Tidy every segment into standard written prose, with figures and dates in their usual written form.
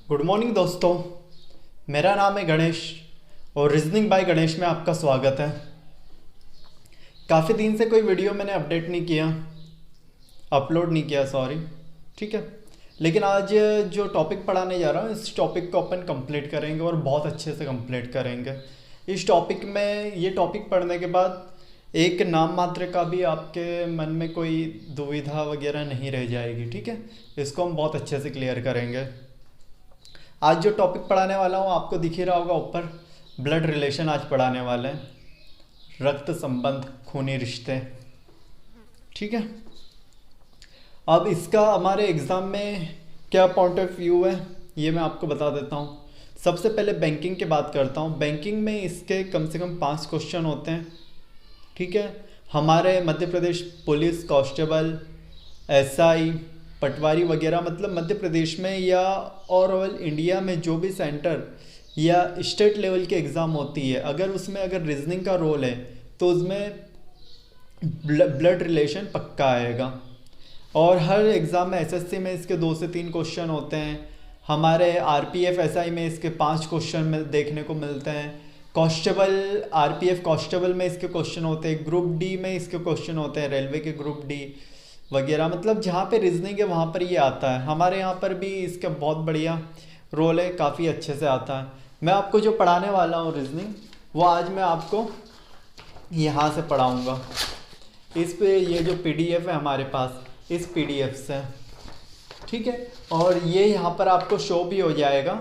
Good morning दोस्तों। मेरा नाम है गणेश और रीजनिंग बाय गणेश में आपका स्वागत है। काफ़ी दिन से कोई वीडियो मैंने अपलोड नहीं किया सॉरी। ठीक है, लेकिन आज जो टॉपिक पढ़ाने जा रहा हूँ इस टॉपिक को अपन कंप्लीट करेंगे और बहुत अच्छे से कंप्लीट करेंगे। इस टॉपिक में ये टॉपिक पढ़ने के बाद एक नाम मात्र का भी आपके मन में कोई दुविधा वगैरह नहीं रह जाएगी। ठीक है, इसको हम बहुत अच्छे से क्लियर करेंगे। आज जो टॉपिक पढ़ाने वाला हूँ आपको दिख ही रहा होगा ऊपर, ब्लड रिलेशन आज पढ़ाने वाले हैं, रक्त संबंध, खूनी रिश्ते। ठीक है, अब इसका हमारे एग्ज़ाम में क्या पॉइंट ऑफ व्यू है ये मैं आपको बता देता हूँ। सबसे पहले बैंकिंग की बात करता हूँ। बैंकिंग में इसके कम से कम 5 क्वेश्चन होते हैं। ठीक है, हमारे Madhya Pradesh police constable, SI, पटवारी वगैरह, मतलब मध्य प्रदेश में या और ऑल इंडिया में जो भी सेंटर या स्टेट लेवल की एग्ज़ाम होती है, अगर रीजनिंग का रोल है तो उसमें ब्लड रिलेशन पक्का आएगा। और हर एग्ज़ाम में एसएससी में इसके 2 से 3 क्वेश्चन होते हैं। हमारे आरपीएफ एसआई में इसके 5 क्वेश्चन देखने को मिलते हैं। कांस्टेबल आरपीएफ कांस्टेबल में इसके क्वेश्चन होते हैं। ग्रुप डी में इसके क्वेश्चन होते हैं, रेलवे के ग्रुप डी वगैरह। मतलब जहाँ पे रीजनिंग है वहाँ पर ये आता है। हमारे यहाँ पर भी इसका बहुत बढ़िया रोल है, काफ़ी अच्छे से आता है। मैं आपको जो पढ़ाने वाला हूँ रीजनिंग, वो आज मैं आपको यहाँ से पढ़ाऊँगा। इस पे ये जो पीडीएफ है हमारे पास, इस पीडीएफ से। ठीक है, और ये यहाँ पर आपको शो भी हो जाएगा,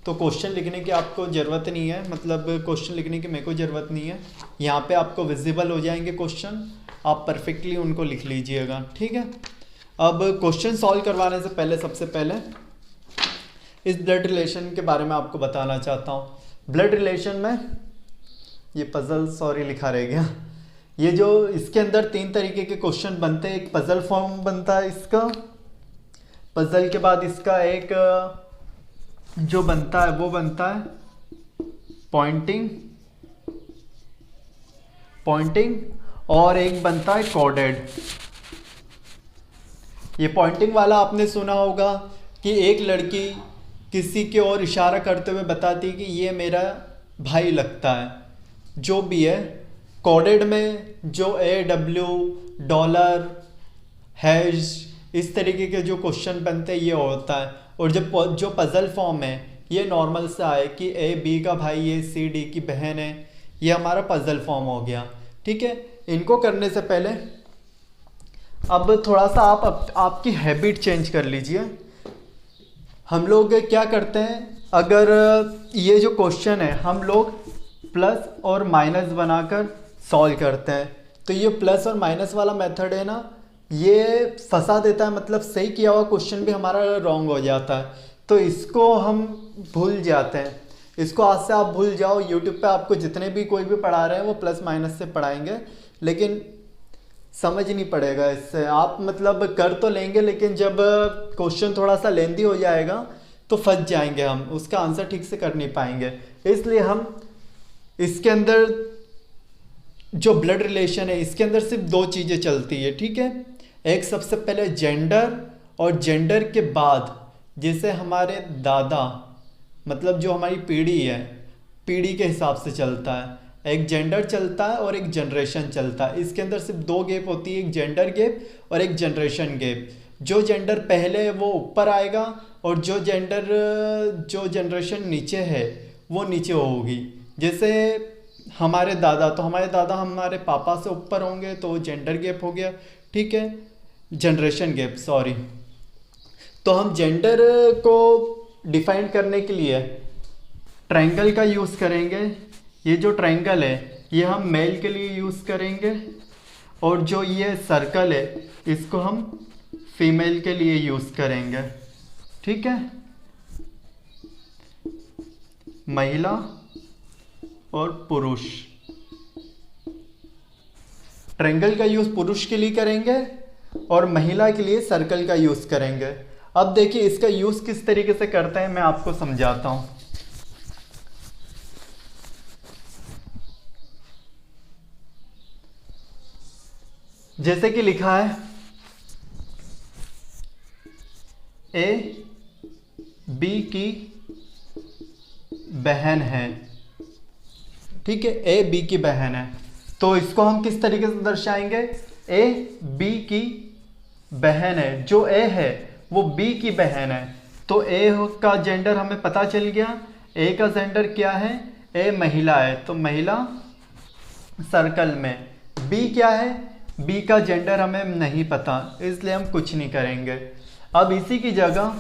तो क्वेश्चन लिखने की आपको ज़रूरत नहीं है, मतलब क्वेश्चन लिखने की मेरे को ज़रूरत नहीं है। यहाँ पे आपको विजिबल हो जाएंगे क्वेश्चन, आप परफेक्टली उनको लिख लीजिएगा। ठीक है, अब क्वेश्चन सॉल्व करवाने से पहले सबसे पहले इस ब्लड रिलेशन के बारे में आपको बताना चाहता हूँ। ब्लड रिलेशन में ये पजल सॉरी लिखा रह गया। ये जो इसके अंदर 3 तरीके के क्वेश्चन बनते हैं। एक पजल फॉर्म बनता है इसका, पजल के बाद इसका एक जो बनता है वो बनता है पॉइंटिंग और एक बनता है कोडेड। ये पॉइंटिंग वाला आपने सुना होगा कि एक लड़की किसी की ओर इशारा करते हुए बताती कि ये मेरा भाई लगता है, जो भी है। कोडेड में जो AW, डॉलर, हैश, इस तरीके के जो क्वेश्चन बनते हैं ये होता है। और जो पजल फॉर्म है ये नॉर्मल सा है कि AB का भाई है, CD की बहन है। ये हमारा पजल फॉर्म हो गया। ठीक है, इनको करने से पहले अब थोड़ा सा आपकी हैबिट चेंज कर लीजिए। हम लोग क्या करते हैं, अगर ये जो क्वेश्चन है हम लोग प्लस और माइनस बनाकर सॉल्व करते हैं, तो ये प्लस और माइनस वाला मेथड है ना, ये फंसा देता है। मतलब सही किया हुआ क्वेश्चन भी हमारा रॉन्ग हो जाता है, तो इसको हम भूल जाते हैं। इसको आज से आप भूल जाओ। यूट्यूब पे आपको जितने भी कोई भी पढ़ा रहे हैं वो प्लस माइनस से पढ़ाएंगे, लेकिन समझ नहीं पड़ेगा इससे। आप मतलब कर तो लेंगे, लेकिन जब क्वेश्चन थोड़ा सा लेंदी हो जाएगा तो फंस जाएंगे, हम उसका आंसर ठीक से कर नहीं पाएंगे। इसलिए हम इसके अंदर जो ब्लड रिलेशन है इसके अंदर सिर्फ 2 चीज़ें चलती है। ठीक है, एक सबसे पहले जेंडर, और जेंडर के बाद जैसे हमारे दादा, मतलब जो हमारी पीढ़ी है, पीढ़ी के हिसाब से चलता है। एक जेंडर चलता है और एक जनरेशन चलता है। इसके अंदर सिर्फ 2 गैप होती है, एक जेंडर गैप और एक जनरेशन गैप। जो जेंडर पहले है वो ऊपर आएगा और जो जनरेशन नीचे है वो नीचे होगी। जैसे हमारे दादा, तो हमारे दादा हमारे पापा से ऊपर होंगे तो वो जेंडर गैप हो गया। ठीक है, जनरेशन गैप सॉरी। तो हम जेंडर को डिफाइन करने के लिए ट्रायंगल का यूज़ करेंगे। ये जो ट्रायंगल है ये हम मेल के लिए यूज़ करेंगे, और जो ये सर्कल है इसको हम फीमेल के लिए यूज़ करेंगे। ठीक है, महिला और पुरुष। ट्रायंगल का यूज़ पुरुष के लिए करेंगे और महिला के लिए सर्कल का यूज़ करेंगे। अब देखिए इसका यूज़ किस तरीके से करते हैं मैं आपको समझाता हूँ। जैसे कि लिखा है A बी की बहन है, ठीक है, ए बी की बहन है, तो इसको हम किस तरीके से दर्शाएंगे, ए बी की बहन है, जो ए है वो बी की बहन है, तो ए का जेंडर हमें पता चल गया, ए का जेंडर क्या है, ए महिला है, तो महिला सर्कल में। बी क्या है, बी का जेंडर हमें नहीं पता, इसलिए हम कुछ नहीं करेंगे। अब इसी की जगह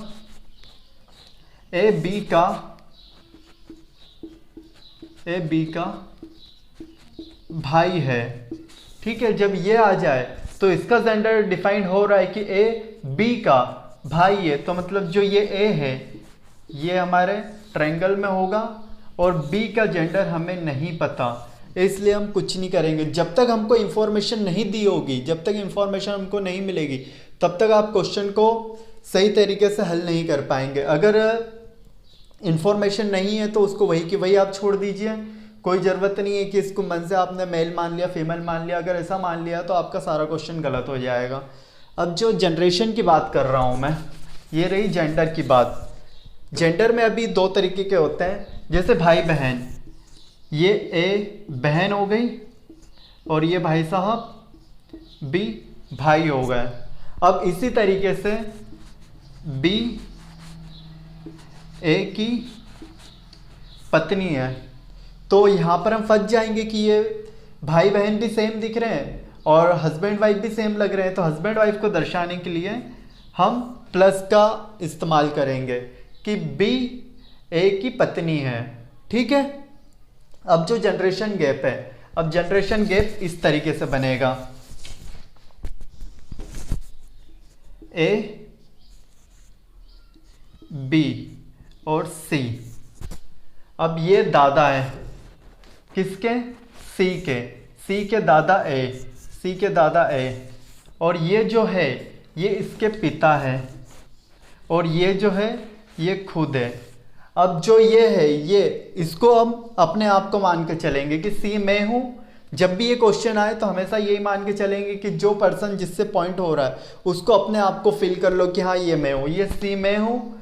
ए बी का भाई है, ठीक है, जब ये आ जाए तो इसका जेंडर डिफाइंड हो रहा है कि ए बी का भाई है, तो मतलब जो ये ए है ये हमारे ट्रायंगल में होगा और बी का जेंडर हमें नहीं पता, इसलिए हम कुछ नहीं करेंगे। जब तक हमको इन्फॉर्मेशन नहीं दी होगी, जब तक इन्फॉर्मेशन हमको नहीं मिलेगी, तब तक आप क्वेश्चन को सही तरीके से हल नहीं कर पाएंगे। अगर इन्फॉर्मेशन नहीं है तो उसको वही की वही आप छोड़ दीजिए, कोई ज़रूरत नहीं है कि इसको मन से आपने मेल मान लिया, फीमेल मान लिया, अगर ऐसा मान लिया तो आपका सारा क्वेश्चन गलत हो जाएगा। अब जो जनरेशन की बात कर रहा हूँ मैं, ये रही जेंडर की बात। जेंडर में अभी दो तरीके के होते हैं, जैसे भाई बहन, ये ए बहन हो गई और ये भाई साहब बी भाई हो गए। अब इसी तरीके से बी ए की पत्नी है, तो यहाँ पर हम फंस जाएंगे कि ये भाई बहन भी सेम दिख रहे हैं और हस्बैंड वाइफ भी सेम लग रहे हैं, तो हस्बैंड वाइफ को दर्शाने के लिए हम प्लस का इस्तेमाल करेंगे कि बी ए की पत्नी है, ठीक है। अब जो जनरेशन गैप है, अब जनरेशन गैप इस तरीके से बनेगा, ए बी और सी। अब ये दादा है किसके, सी के दादा ए, सी के दादा ए, और ये जो है ये इसके पिता है और ये जो है ये खुद है। अब जो ये है ये इसको हम अपने आप को मान के चलेंगे कि सी मैं हूँ। जब भी ये क्वेश्चन आए तो हमेशा यही मान के चलेंगे कि जो पर्सन जिससे पॉइंट हो रहा है उसको अपने आप को फील कर लो कि हाँ ये मैं हूँ, ये सी मैं हूँ,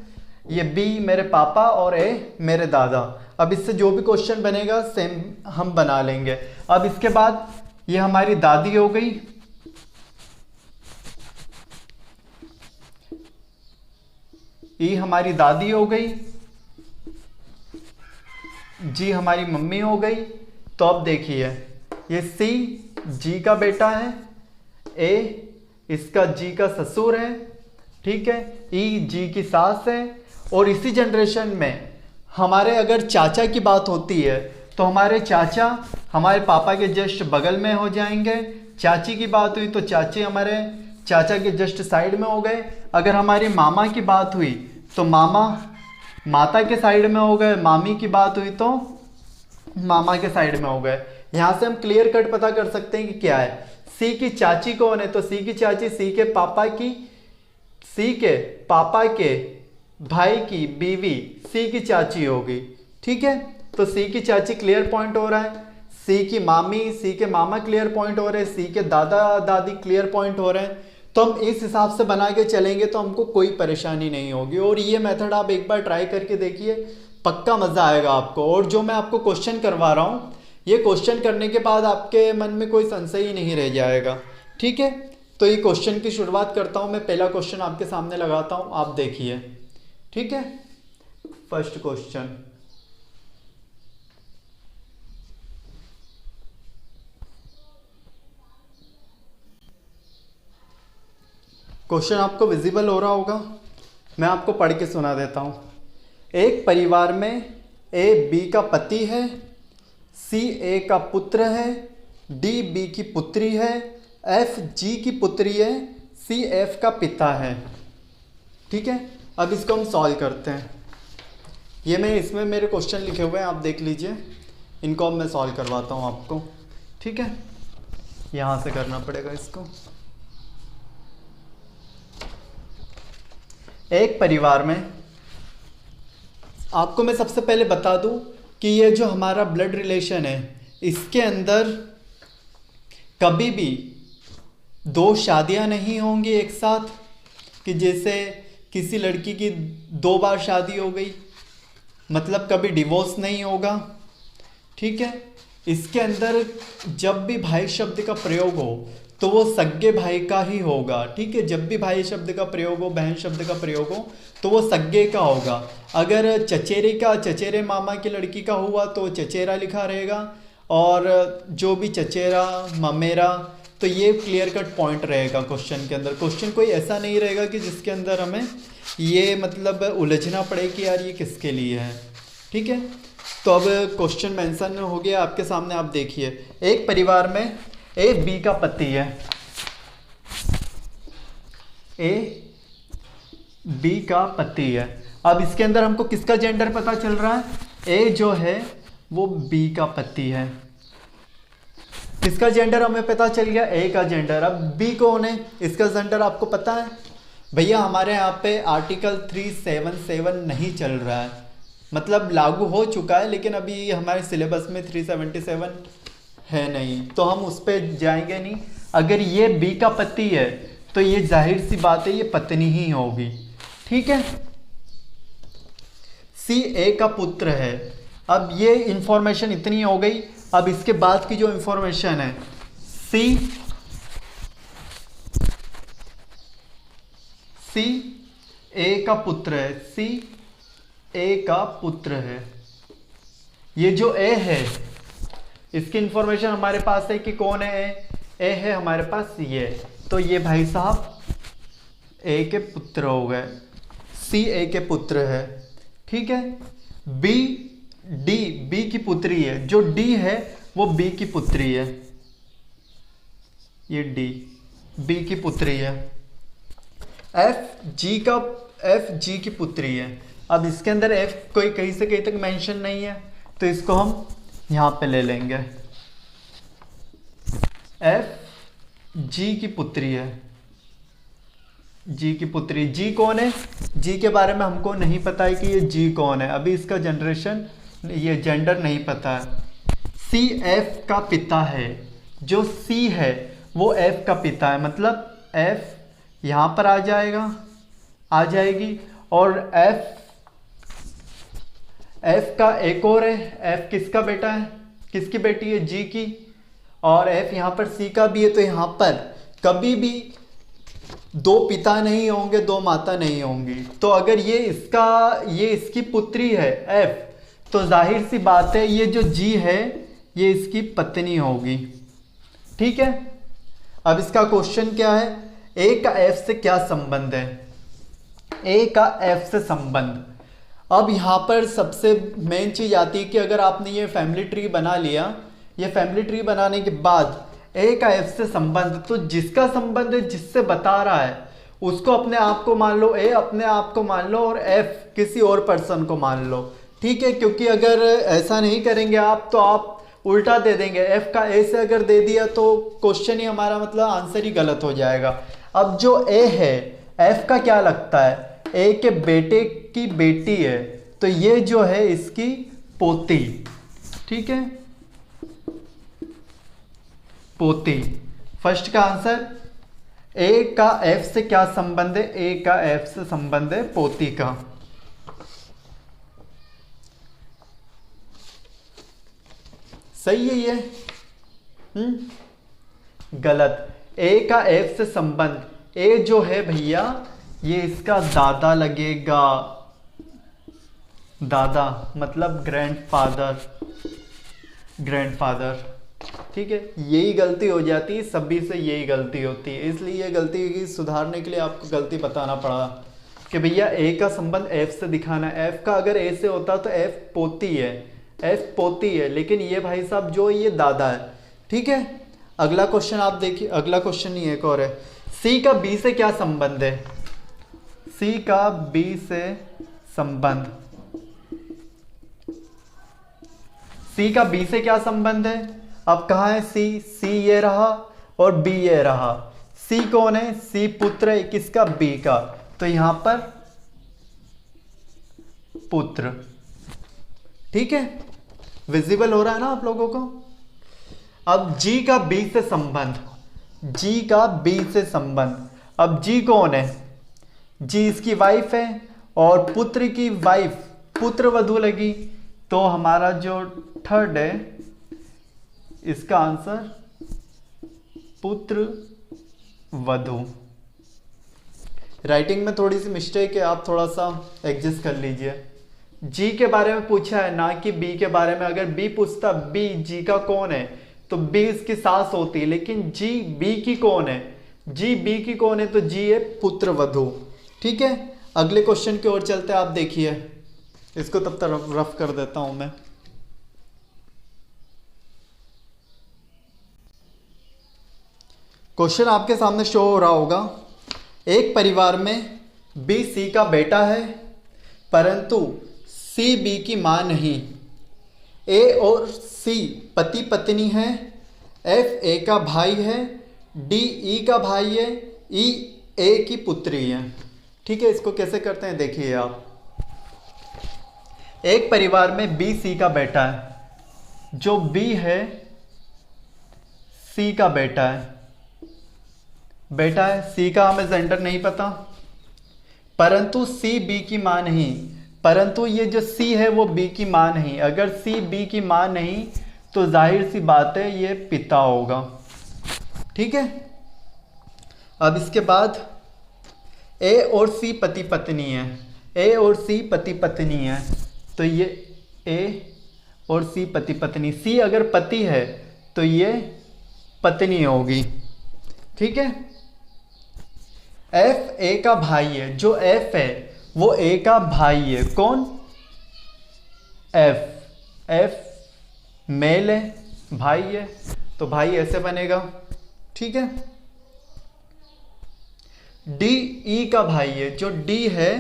ये बी मेरे पापा और ए मेरे दादा। अब इससे जो भी क्वेश्चन बनेगा सेम हम बना लेंगे। अब इसके बाद ये हमारी दादी हो गई, ई हमारी दादी हो गई, जी हमारी मम्मी हो गई। तो अब देखिए ये सी जी का बेटा है, ए इसका जी का ससुर है, ठीक है, ई जी की सास है। और इसी जनरेशन में हमारे अगर चाचा की बात होती है तो हमारे चाचा हमारे पापा के जस्ट बगल में हो जाएंगे, चाची की बात हुई तो चाची हमारे चाचा के जस्ट साइड में हो गए। अगर हमारी मामा की बात हुई तो मामा माता के साइड में हो गए, मामी की बात हुई तो मामा के साइड में हो गए। यहाँ से हम क्लियर कट पता कर सकते हैं कि क्या है। सी की चाची कौन है, तो सी की चाची सी के पापा के भाई की बीवी सी की चाची होगी, ठीक है। तो सी की चाची क्लियर पॉइंट हो रहा है, सी की मामी सी के मामा क्लियर पॉइंट हो रहे हैं, सी के दादा दादी क्लियर पॉइंट हो रहे हैं। तो हम इस हिसाब से बना के चलेंगे तो हमको कोई परेशानी नहीं होगी। और ये मेथड आप एक बार ट्राई करके देखिए, पक्का मज़ा आएगा आपको। और जो मैं आपको क्वेश्चन करवा रहा हूँ, ये क्वेश्चन करने के बाद आपके मन में कोई संशय ही नहीं रह जाएगा, ठीक है। तो ये क्वेश्चन की शुरुआत करता हूँ मैं। पहला क्वेश्चन आपके सामने लगाता हूँ, आप देखिए, ठीक है। फर्स्ट क्वेश्चन, क्वेश्चन आपको विजिबल हो रहा होगा, मैं आपको पढ़ के सुना देता हूँ। एक परिवार में ए बी का पति है, सी ए का पुत्र है, डी बी की पुत्री है, एफ जी की पुत्री है, सी एफ का पिता है, ठीक है। अब इसको हम सॉल्व करते हैं। ये मैं इसमें मेरे क्वेश्चन लिखे हुए हैं, आप देख लीजिए, इनको अब मैं सॉल्व करवाता हूँ आपको, ठीक है। यहाँ से करना पड़ेगा इसको। एक परिवार में, आपको मैं सबसे पहले बता दूं कि ये जो हमारा ब्लड रिलेशन है, इसके अंदर कभी भी दो शादियां नहीं होंगी एक साथ, कि जैसे किसी लड़की की 2 बार शादी हो गई, मतलब कभी डिवोर्स नहीं होगा। ठीक है, इसके अंदर जब भी भाई शब्द का प्रयोग हो तो वो सगे भाई का ही होगा। ठीक है, जब भी भाई शब्द का प्रयोग हो, बहन शब्द का प्रयोग हो तो वो सगे का होगा। अगर चचेरे का, चचेरे मामा की लड़की का हुआ तो चचेरा लिखा रहेगा, और जो भी चचेरा, ममेरा, तो ये क्लियर कट पॉइंट रहेगा क्वेश्चन के अंदर। क्वेश्चन कोई ऐसा नहीं रहेगा कि जिसके अंदर हमें ये मतलब उलझना पड़े कि यार ये किसके लिए है। ठीक है, तो अब क्वेश्चन मेंशन हो गया आपके सामने, आप देखिए। एक परिवार में ए बी का पति है, ए बी का पति है। अब इसके अंदर हमको किसका जेंडर पता चल रहा है? ए जो है वो बी का पति है। किसका जेंडर हमें पता चल गया? ए का जेंडर। अब बी कौन है, इसका जेंडर आपको पता है? भैया हमारे यहाँ पे आर्टिकल 377 नहीं चल रहा है, मतलब लागू हो चुका है लेकिन अभी हमारे सिलेबस में 377 है नहीं, तो हम उस पर जाएंगे नहीं। अगर ये बी का पति है तो ये जाहिर सी बात है ये पत्नी ही होगी। ठीक है, सी ए का पुत्र है। अब ये इंफॉर्मेशन इतनी हो गई। अब इसके बाद की जो इंफॉर्मेशन है, सी ए का पुत्र है, सी ए का पुत्र है। ये जो ए है इसकी इंफॉर्मेशन हमारे पास है कि कौन है? ए है हमारे पास ये, तो ये भाई साहब ए के पुत्र हो गए, सी ए के पुत्र है। ठीक है, बी डी बी की पुत्री है, जो डी है वो बी की पुत्री है, ये डी बी की पुत्री है। एफ जी की पुत्री है। अब इसके अंदर एफ कोई कहीं से कहीं तक मेंशन नहीं है तो इसको हम यहां पे ले लेंगे। एफ जी की पुत्री है, जी की पुत्री। जी कौन है? जी के बारे में हमको नहीं पता है कि ये जी कौन है, अभी इसका जनरेशन, ये जेंडर नहीं पता है। सी एफ का पिता है, जो सी है वो एफ का पिता है, मतलब एफ यहां पर आ जाएगा, आ जाएगी। और एफ का एक और है, एफ किसका बेटा है, किसकी बेटी है? जी की। और एफ यहां पर सी का भी है, तो यहां पर कभी भी दो पिता नहीं होंगे, दो माता नहीं होंगी। तो अगर ये इसकी पुत्री है एफ, तो जाहिर सी बात है ये जो जी है ये इसकी पत्नी होगी। ठीक है, अब इसका क्वेश्चन क्या है? ए का एफ से क्या संबंध है? ए का एफ से संबंध। अब यहाँ पर सबसे मेन चीज आती है कि अगर आपने ये फैमिली ट्री बना लिया, ये फैमिली ट्री बनाने के बाद ए का एफ से संबंध, तो जिसका संबंध है, जिससे बता रहा है, उसको अपने आप को मान लो, ए अपने आप को मान लो, और एफ किसी और पर्सन को मान लो। ठीक है, क्योंकि अगर ऐसा नहीं करेंगे आप तो आप उल्टा दे देंगे। एफ का ए से अगर दे दिया तो क्वेश्चन ही हमारा मतलब आंसर ही गलत हो जाएगा। अब जो ए है, एफ का क्या लगता है? ए के बेटे की बेटी है, तो ये जो है इसकी पोती। ठीक है, पोती। फर्स्ट का आंसर। ए का एफ से क्या संबंध है? ए का एफ से संबंध है पोती का। सही है ये? गलत। ए का एफ से संबंध, ए जो है भैया ये इसका दादा लगेगा, दादा मतलब ग्रैंडफादर, ग्रैंडफादर। ठीक है, यही गलती हो जाती है, सभी से यही गलती होती है, इसलिए ये गलती की सुधारने के लिए आपको गलती बताना पड़ा कि भैया ए का संबंध एफ से दिखाना है। एफ का अगर ए से होता तो एफ पोती है, एफ पोती है, लेकिन ये भाई साहब जो ये दादा है। ठीक है, अगला क्वेश्चन आप देखिए, अगला क्वेश्चन नहीं एक और है। सी का बी से क्या संबंध है? सी का बी से संबंध, सी का बी से क्या संबंध है? अब कहाँ है सी? सी ये रहा और बी ये रहा। सी कौन है? सी पुत्र है किसका? बी का, तो यहां पर पुत्र। ठीक है, विजिबल हो रहा है ना आप लोगों को? अब जी का बी से संबंध, जी का बी से संबंध। अब जी कौन है? जी इसकी वाइफ है और पुत्र की वाइफ पुत्र वधू लगी, तो हमारा जो थर्ड है इसका आंसर पुत्र वधू। राइटिंग में थोड़ी सी मिस्टेक है, आप थोड़ा सा एडजस्ट कर लीजिए। जी के बारे में पूछा है ना कि बी के बारे में। अगर बी पूछता बी जी का कौन है तो बी इसकी सास होती, लेकिन जी बी की कौन है, जी बी की कौन है, तो जी है पुत्र वधू। ठीक है, अगले क्वेश्चन की ओर चलते हैं। आप देखिए, इसको तब तक रफ कर देता हूं मैं। क्वेश्चन आपके सामने शो हो रहा होगा। एक परिवार में बी सी का बेटा है, परंतु सी बी की मां नहीं। ए और सी पति पत्नी है, एफ ए का भाई है, डी ई का भाई है, ई ए की पुत्री है। ठीक है, इसको कैसे करते हैं देखिए आप। एक परिवार में बी सी का बेटा है, जो बी है सी का बेटा है, बेटा है सी का, हमें जेंडर नहीं पता, परंतु सी बी की मां नहीं। परंतु ये जो सी है वो बी की मां नहीं। अगर सी बी की मां नहीं तो जाहिर सी बात है ये पिता होगा। ठीक है, अब इसके बाद ए और सी पति पत्नी है, ए और सी पति पत्नी है, तो ये ए और सी पति पत्नी, सी अगर पति है तो ये पत्नी होगी। ठीक है, एफ ए का भाई है, जो एफ है वो ए का भाई है। कौन? एफ, एफ मेल है, भाई है, तो भाई ऐसे बनेगा। ठीक है, डी ई का भाई है, जो डी है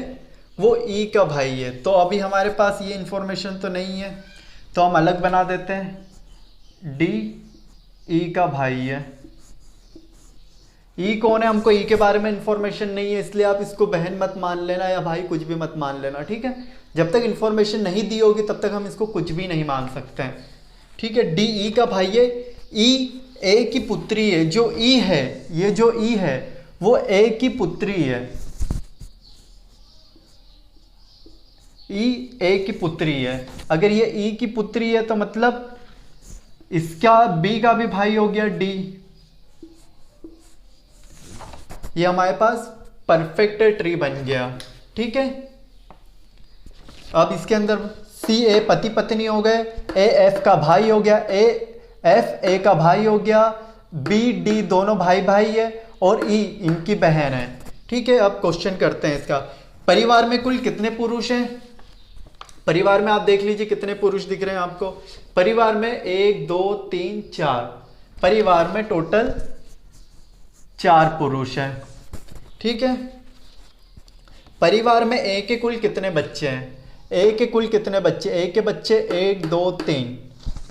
वो ई का भाई है। तो अभी हमारे पास ये इंफॉर्मेशन तो नहीं है, तो हम अलग बना देते हैं। डी ई का भाई है। ई कौन है, हमको ई के बारे में इंफॉर्मेशन नहीं है, इसलिए आप इसको बहन मत मान लेना या भाई कुछ भी मत मान लेना। ठीक है, जब तक इंफॉर्मेशन नहीं दी होगी तब तक हम इसको कुछ भी नहीं मान सकते हैं। ठीक है, डी ई का भाई है, ई ए की पुत्री है। जो ई है, ये जो ई है वो ए की पुत्री है, ई ए की पुत्री है। अगर ये ई की पुत्री है तो मतलब इसका बी का भी भाई हो गया डी। ये हमारे पास परफेक्ट ट्री बन गया। ठीक है, अब इसके अंदर सी ए पति पत्नी हो गए, ए एफ का भाई हो गया, ए एफ ए का भाई हो गया, बी डी दोनों भाई भाई है, और ई इनकी बहन है। ठीक है, अब क्वेश्चन करते हैं इसका। परिवार में कुल कितने पुरुष हैं? परिवार में आप देख लीजिए कितने पुरुष दिख रहे हैं आपको। परिवार में 1 2 3 4, परिवार में टोटल 4 पुरुष हैं। ठीक है, परिवार में ए के कुल कितने बच्चे हैं? ए के कुल कितने बच्चे? ए के बच्चे 1 2 3,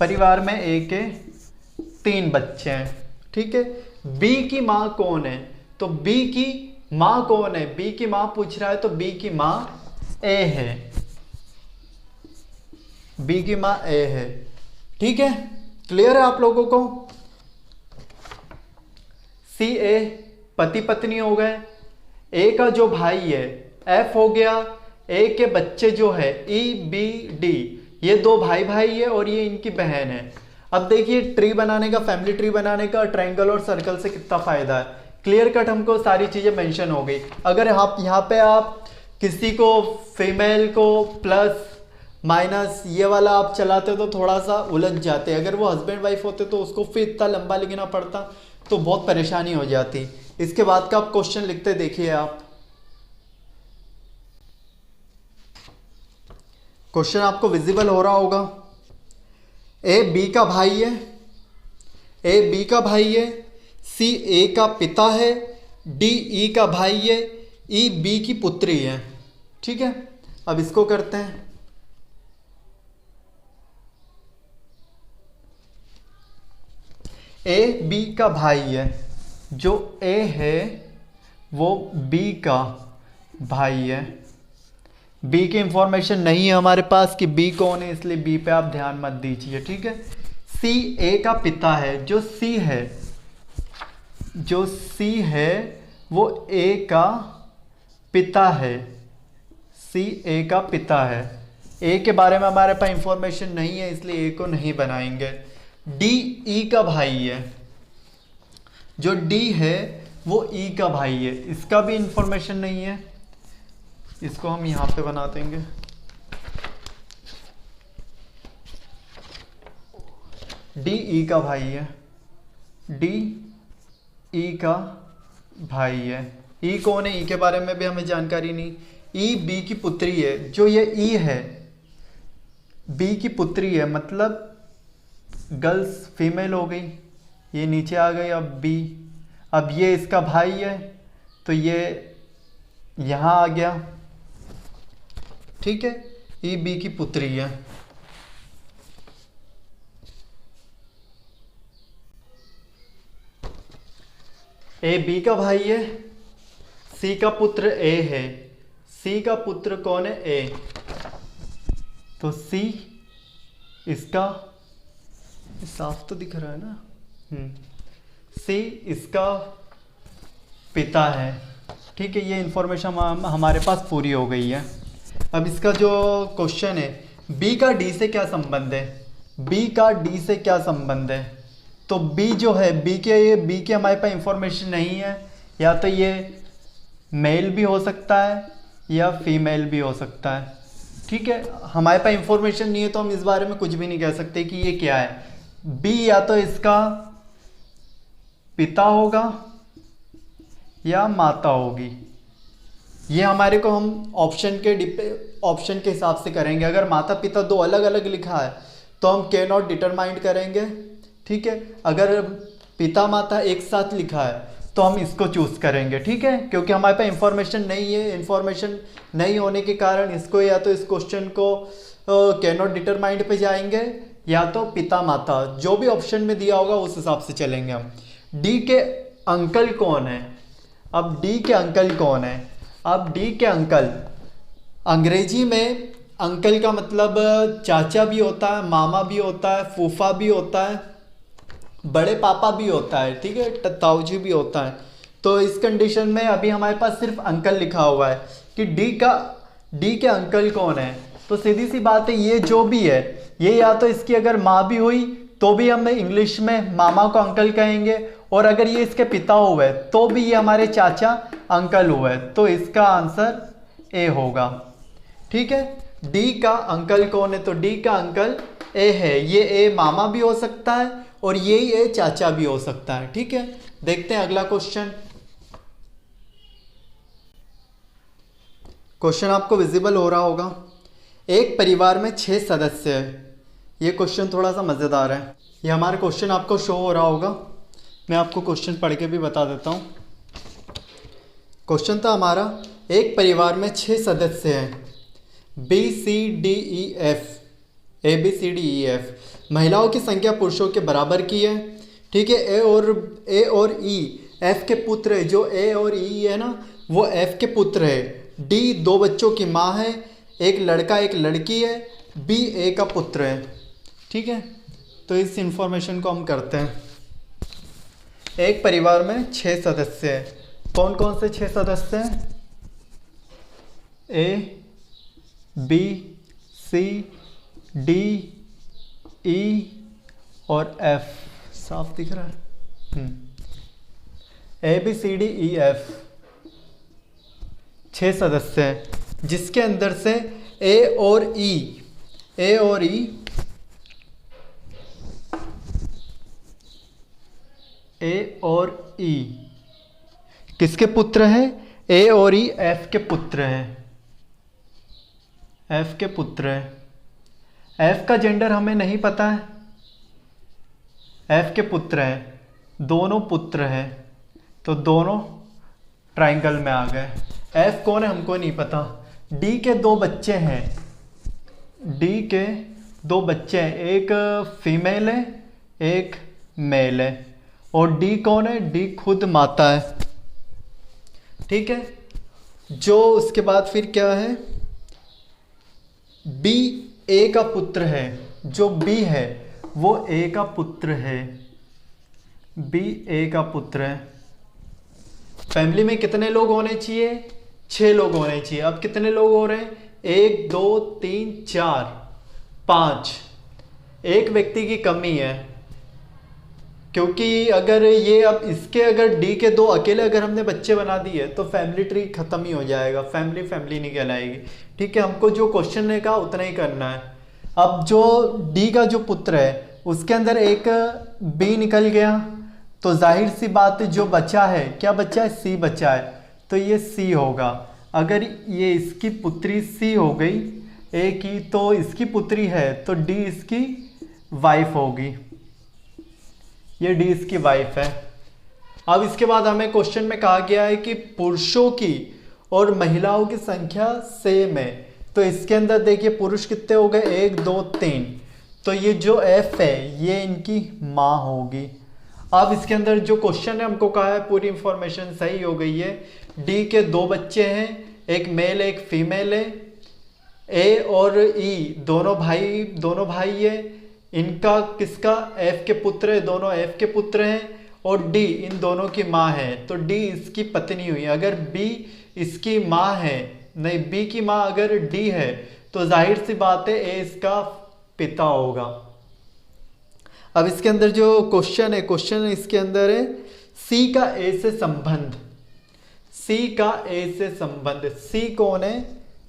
परिवार में ए के 3 बच्चे हैं। ठीक है, बी की माँ कौन है? तो बी की माँ कौन है? बी की माँ पूछ रहा है, तो बी की माँ ए है, बी की माँ ए है। ठीक है, क्लियर है आप लोगों को? सी ए पति पत्नी हो गए, ए का जो भाई है एफ हो गया, ए के बच्चे जो है ई बी डी, ये 2 भाई भाई है और ये इनकी बहन है। अब देखिए ट्री बनाने का, फैमिली ट्री बनाने का ट्रायंगल और सर्कल से कितना फायदा है। क्लियर कट हमको सारी चीजें मेंशन हो गई। अगर आप यहाँ पे आप किसी को फीमेल को प्लस माइनस ये वाला आप चलाते तो थोड़ा सा उलझ जाते। अगर वो हस्बैंड वाइफ होते तो उसको फिर इतना लंबा लिखना पड़ता तो बहुत परेशानी हो जाती। इसके बाद का आप क्वेश्चन लिखते देखिए आप। क्वेश्चन आपको विजिबल हो रहा होगा। ए बी का भाई है, ए बी का भाई है, सी ए का पिता है, डी ई का भाई है, ई बी की पुत्री है। ठीक है, अब इसको करते हैं। ए बी का भाई है, जो ए है वो बी का भाई है। बी की इंफॉर्मेशन नहीं है हमारे पास कि बी कौन है, इसलिए बी पे आप ध्यान मत दीजिए। ठीक है, सी ए का पिता है, जो सी है, जो सी है वो ए का पिता है, सी ए का पिता है। ए के बारे में हमारे पास इंफॉर्मेशन नहीं है, इसलिए ए को नहीं बनाएंगे। डी ई का भाई है, जो डी है वो ई का भाई है, इसका भी इंफॉर्मेशन नहीं है, इसको हम यहाँ पे बना देंगे। डी ई का भाई है, डी ई का भाई है। ई कौन है? ई के बारे में भी हमें जानकारी नहीं। ई बी की पुत्री है, जो ये ई है बी की पुत्री है, मतलब गर्ल्स फीमेल हो गई, ये नीचे आ गई। अब बी, अब ये इसका भाई है तो ये यहाँ आ गया, ठीक है। ई बी की पुत्री है। ए बी का भाई है, सी का पुत्र ए है, सी का पुत्र कौन है? ए, तो सी इसका, साफ तो दिख रहा है ना, सी इसका पिता है, ठीक है। ये इंफॉर्मेशन हमारे पास पूरी हो गई है। अब इसका जो क्वेश्चन है, बी का डी से क्या संबंध है? बी का डी से क्या संबंध है? तो बी जो है, बी के हमारे पास इंफॉर्मेशन नहीं है, या तो ये मेल भी हो सकता है या फीमेल भी हो सकता है, ठीक है। हमारे पास इंफॉर्मेशन नहीं है तो हम इस बारे में कुछ भी नहीं कह सकते कि ये क्या है। बी या तो इसका पिता होगा या माता होगी, ये हमारे को हम ऑप्शन के हिसाब से करेंगे। अगर माता पिता दो अलग अलग लिखा है तो हम कैन नॉट डिटरमाइन करेंगे, ठीक है। अगर पिता माता एक साथ लिखा है तो हम इसको चूज करेंगे, ठीक है, क्योंकि हमारे पास इंफॉर्मेशन नहीं है। इंफॉर्मेशन नहीं होने के कारण इसको या तो इस क्वेश्चन को कैन नॉट डिटरमाइंड पे जाएंगे या तो पिता माता, जो भी ऑप्शन में दिया होगा उस हिसाब से चलेंगे हम। डी के अंकल कौन है? अब डी के अंकल कौन है? अब डी के अंकल, अंग्रेजी में अंकल का मतलब चाचा भी होता है, मामा भी होता है, फूफा भी होता है, बड़े पापा भी होता है, ठीक है, ताऊजी भी होता है। तो इस कंडीशन में अभी हमारे पास सिर्फ अंकल लिखा हुआ है कि डी के अंकल कौन है। तो सीधी सी बात है, ये जो भी है, ये या तो इसकी अगर माँ भी हुई तो भी हम इंग्लिश में मामा को अंकल कहेंगे, और अगर ये इसके पिता हुए तो भी ये हमारे चाचा अंकल हुए, तो इसका आंसर ए होगा, ठीक है। डी का अंकल कौन है? तो डी का अंकल ए है। ये ए मामा भी हो सकता है और ये ए चाचा भी हो सकता है, ठीक है। देखते हैं अगला क्वेश्चन। क्वेश्चन आपको विजिबल हो रहा होगा। एक परिवार में 6 सदस्य है। ये क्वेश्चन थोड़ा सा मज़ेदार है। ये हमारा क्वेश्चन आपको शो हो रहा होगा, मैं आपको क्वेश्चन पढ़ के भी बता देता हूँ। क्वेश्चन था हमारा, एक परिवार में 6 सदस्य हैं, B C D E F, A B C D E F. महिलाओं की संख्या पुरुषों के बराबर की है, ठीक है। ए और ई एफ के पुत्र है। जो ए और ई है ना, वो एफ के पुत्र है। डी 2 बच्चों की माँ है, एक लड़का एक लड़की है। बी ए का पुत्र है, ठीक है। तो इस इंफॉर्मेशन को हम करते हैं। एक परिवार में 6 सदस्य हैं। कौन कौन से 6 सदस्य हैं? ए बी सी डी ई और एफ। साफ दिख रहा है? A B C D E F 6 सदस्य हैं, जिसके अंदर से ए और ई किसके पुत्र हैं? ए और ई एफ के पुत्र हैं। एफ के पुत्र हैं। एफ का जेंडर हमें नहीं पता है। एफ के पुत्र हैं, दोनों पुत्र हैं, तो दोनों ट्राइंगल में आ गए। एफ कौन है हमको नहीं पता। डी के 2 बच्चे हैं। डी के 2 बच्चे हैं, एक फीमेल है एक मेल है। और डी कौन है? डी खुद माता है, ठीक है। जो उसके बाद फिर क्या है? बी ए का पुत्र है। जो बी है वो ए का पुत्र है। बी ए का पुत्र है। फैमिली में कितने लोग होने चाहिए? 6 लोग होने चाहिए। अब कितने लोग हो रहे हैं? 1 2 3 4 5, एक व्यक्ति की कमी है, क्योंकि अगर ये अब इसके अगर डी के 2 अकेले अगर हमने बच्चे बना दिए तो फैमिली ट्री खत्म ही हो जाएगा, फैमिली नहीं कहलाएगी। ठीक है, हमको जो क्वेश्चन ने कहा उतना ही करना है। अब जो डी का जो पुत्र है उसके अंदर एक बी निकल गया, तो जाहिर सी बात जो बचा है, क्या बचा है, सी बचा है, तो ये सी होगा। अगर ये इसकी पुत्री सी हो गई ए की, तो इसकी पुत्री है तो डी इसकी वाइफ होगी, ये डी इसकी वाइफ है। अब इसके बाद हमें क्वेश्चन में कहा गया है कि पुरुषों की और महिलाओं की संख्या सेम है, तो इसके अंदर देखिए पुरुष कितने हो गए, 1 2 3, तो ये जो एफ है ये इनकी माँ होगी। अब इसके अंदर जो क्वेश्चन है हमको कहा है पूरी इंफॉर्मेशन सही हो गई है। डी के 2 बच्चे हैं, एक मेल एक फीमेल है, ए और ई दोनों भाई है, इनका किसका, एफ के पुत्र है, दोनों एफ के पुत्र हैं, और डी इन दोनों की माँ है, तो डी इसकी पत्नी हुई। अगर बी इसकी माँ है, नहीं बी की माँ अगर डी है, तो जाहिर सी बात है ए इसका पिता होगा। अब इसके अंदर जो क्वेश्चन है इसके अंदर है सी का ए से संबंध, सी का ए से संबंध, सी कौन है,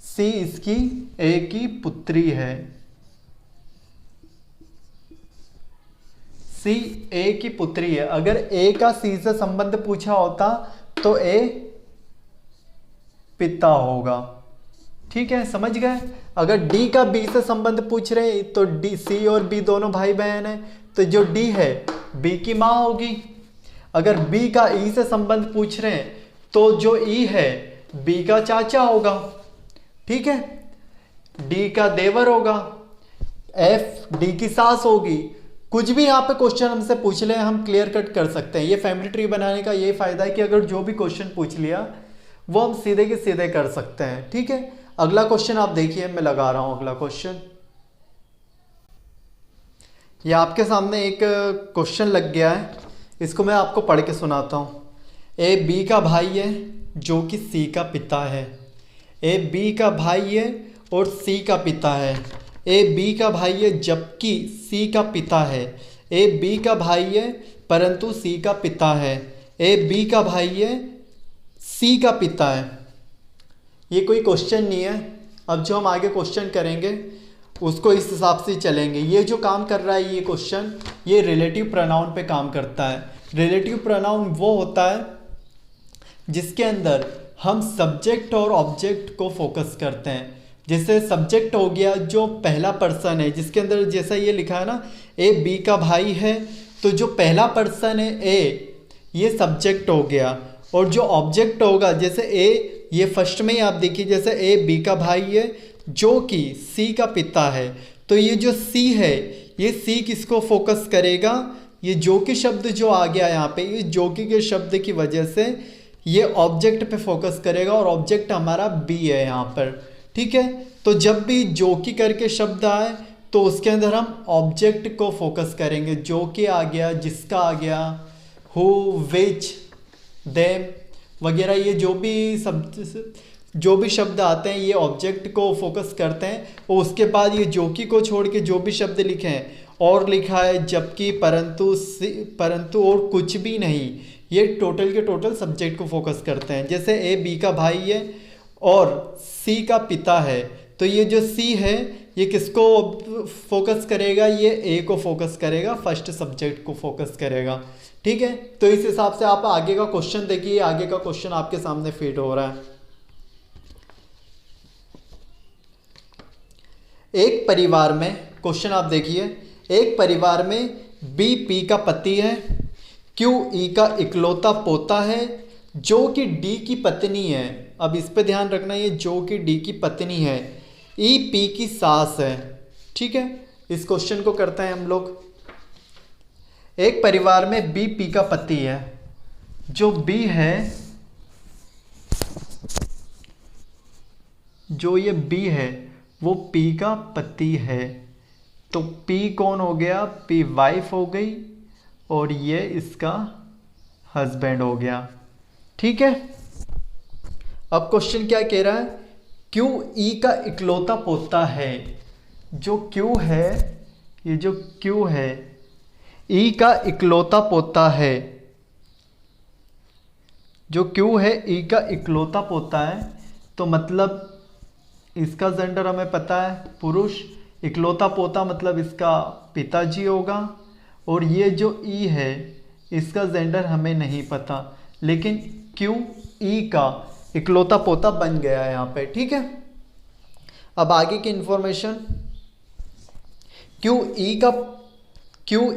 सी इसकी ए की पुत्री है, सी ए की पुत्री है। अगर ए का सी से संबंध पूछा होता तो ए पिता होगा। ठीक है, समझ गए। अगर डी का बी से संबंध पूछ रहे हैं तो डी, सी और बी दोनों भाई बहन है, तो जो डी है बी की माँ होगी। अगर बी का ई से संबंध पूछ रहे हैं तो जो ई है बी का चाचा होगा। ठीक है, डी का देवर होगा, एफ डी की सास होगी। कुछ भी यहाँ पे क्वेश्चन हमसे पूछ ले हम क्लियर कट कर सकते हैं। ये फैमिली ट्री बनाने का यही फायदा है कि अगर जो भी क्वेश्चन पूछ लिया वो हम सीधे के सीधे कर सकते हैं। ठीक है, अगला क्वेश्चन आप देखिए, मैं लगा रहा हूं अगला क्वेश्चन। ये आपके सामने एक क्वेश्चन लग गया है, इसको मैं आपको पढ़ के सुनाता हूं। ए बी का भाई है जो कि सी का पिता है, ए बी का भाई है और सी का पिता है। ए बी का भाई है जबकि सी का पिता है, ए बी का भाई है परंतु सी का पिता है, ए बी का भाई है सी का पिता है। ये कोई क्वेश्चन नहीं है। अब जो हम आगे क्वेश्चन करेंगे उसको इस हिसाब से चलेंगे। ये जो काम कर रहा है ये क्वेश्चन, ये रिलेटिव प्रोनाउन पे काम करता है। रिलेटिव प्रोनाउन वो होता है जिसके अंदर हम सब्जेक्ट और ऑब्जेक्ट को फोकस करते हैं। जैसे सब्जेक्ट हो गया जो पहला पर्सन है, जिसके अंदर जैसा ये लिखा है ना, ए बी का भाई है, तो जो पहला पर्सन है ए, ये सब्जेक्ट हो गया। और जो ऑब्जेक्ट होगा, जैसे ए, ये फर्स्ट में ही आप देखिए, जैसे ए बी का भाई है जो कि सी का पिता है, तो ये जो सी है, ये सी किसको फोकस करेगा, ये जो कि शब्द जो आ गया यहाँ पे, ये जो कि के शब्द की वजह से ये ऑब्जेक्ट पे फोकस करेगा, और ऑब्जेक्ट हमारा बी है यहाँ पर। ठीक है, तो जब भी जो कि करके शब्द आए तो उसके अंदर हम ऑब्जेक्ट को फोकस करेंगे। जो कि आ गया, जिसका आ गया, हु, विच, देम वगैरह, ये जो भी शब्द आते हैं ये ऑब्जेक्ट को फोकस करते हैं। और उसके बाद ये जो कि को छोड़ के जो भी शब्द लिखे हैं, और लिखा है, जबकि, परंतु और कुछ भी नहीं, ये टोटल के टोटल सब्जेक्ट को फोकस करते हैं। जैसे ए बी का भाई है और सी का पिता है, तो ये जो सी है ये किसको फोकस करेगा, ये ए को फोकस करेगा, फर्स्ट सब्जेक्ट को फोकस करेगा। ठीक है, तो इस हिसाब से आप आगे का क्वेश्चन देखिए। आगे का क्वेश्चन आपके सामने फिट हो रहा है। एक परिवार में, क्वेश्चन आप देखिए, एक परिवार में बी पी का पति है, क्यू ई का इकलौता पोता है, जो कि डी की पत्नी है। अब इस पे ध्यान रखना, ये जो कि डी की पत्नी है, ई पी की सास है। ठीक है, इस क्वेश्चन को करते हैं हम लोग। एक परिवार में बी पी का पति है, जो बी है, जो ये बी है वो पी का पति है, तो पी कौन हो गया, पी वाइफ हो गई, और ये इसका हस्बैंड हो गया। ठीक है, अब क्वेश्चन क्या कह रहा है क्यू ई का इकलौता पोता है। जो क्यू है, ये जो क्यू है, ई का इकलौता पोता है। जो क्यू है ई का इकलौता पोता है, तो मतलब इसका जेंडर हमें पता है पुरुष, इकलौता पोता मतलब इसका पिताजी होगा। और ये जो ई है इसका जेंडर हमें नहीं पता, लेकिन क्यू ई का इकलौता पोता बन गया है यहाँ पे। ठीक है, अब आगे की इंफॉर्मेशन, क्यू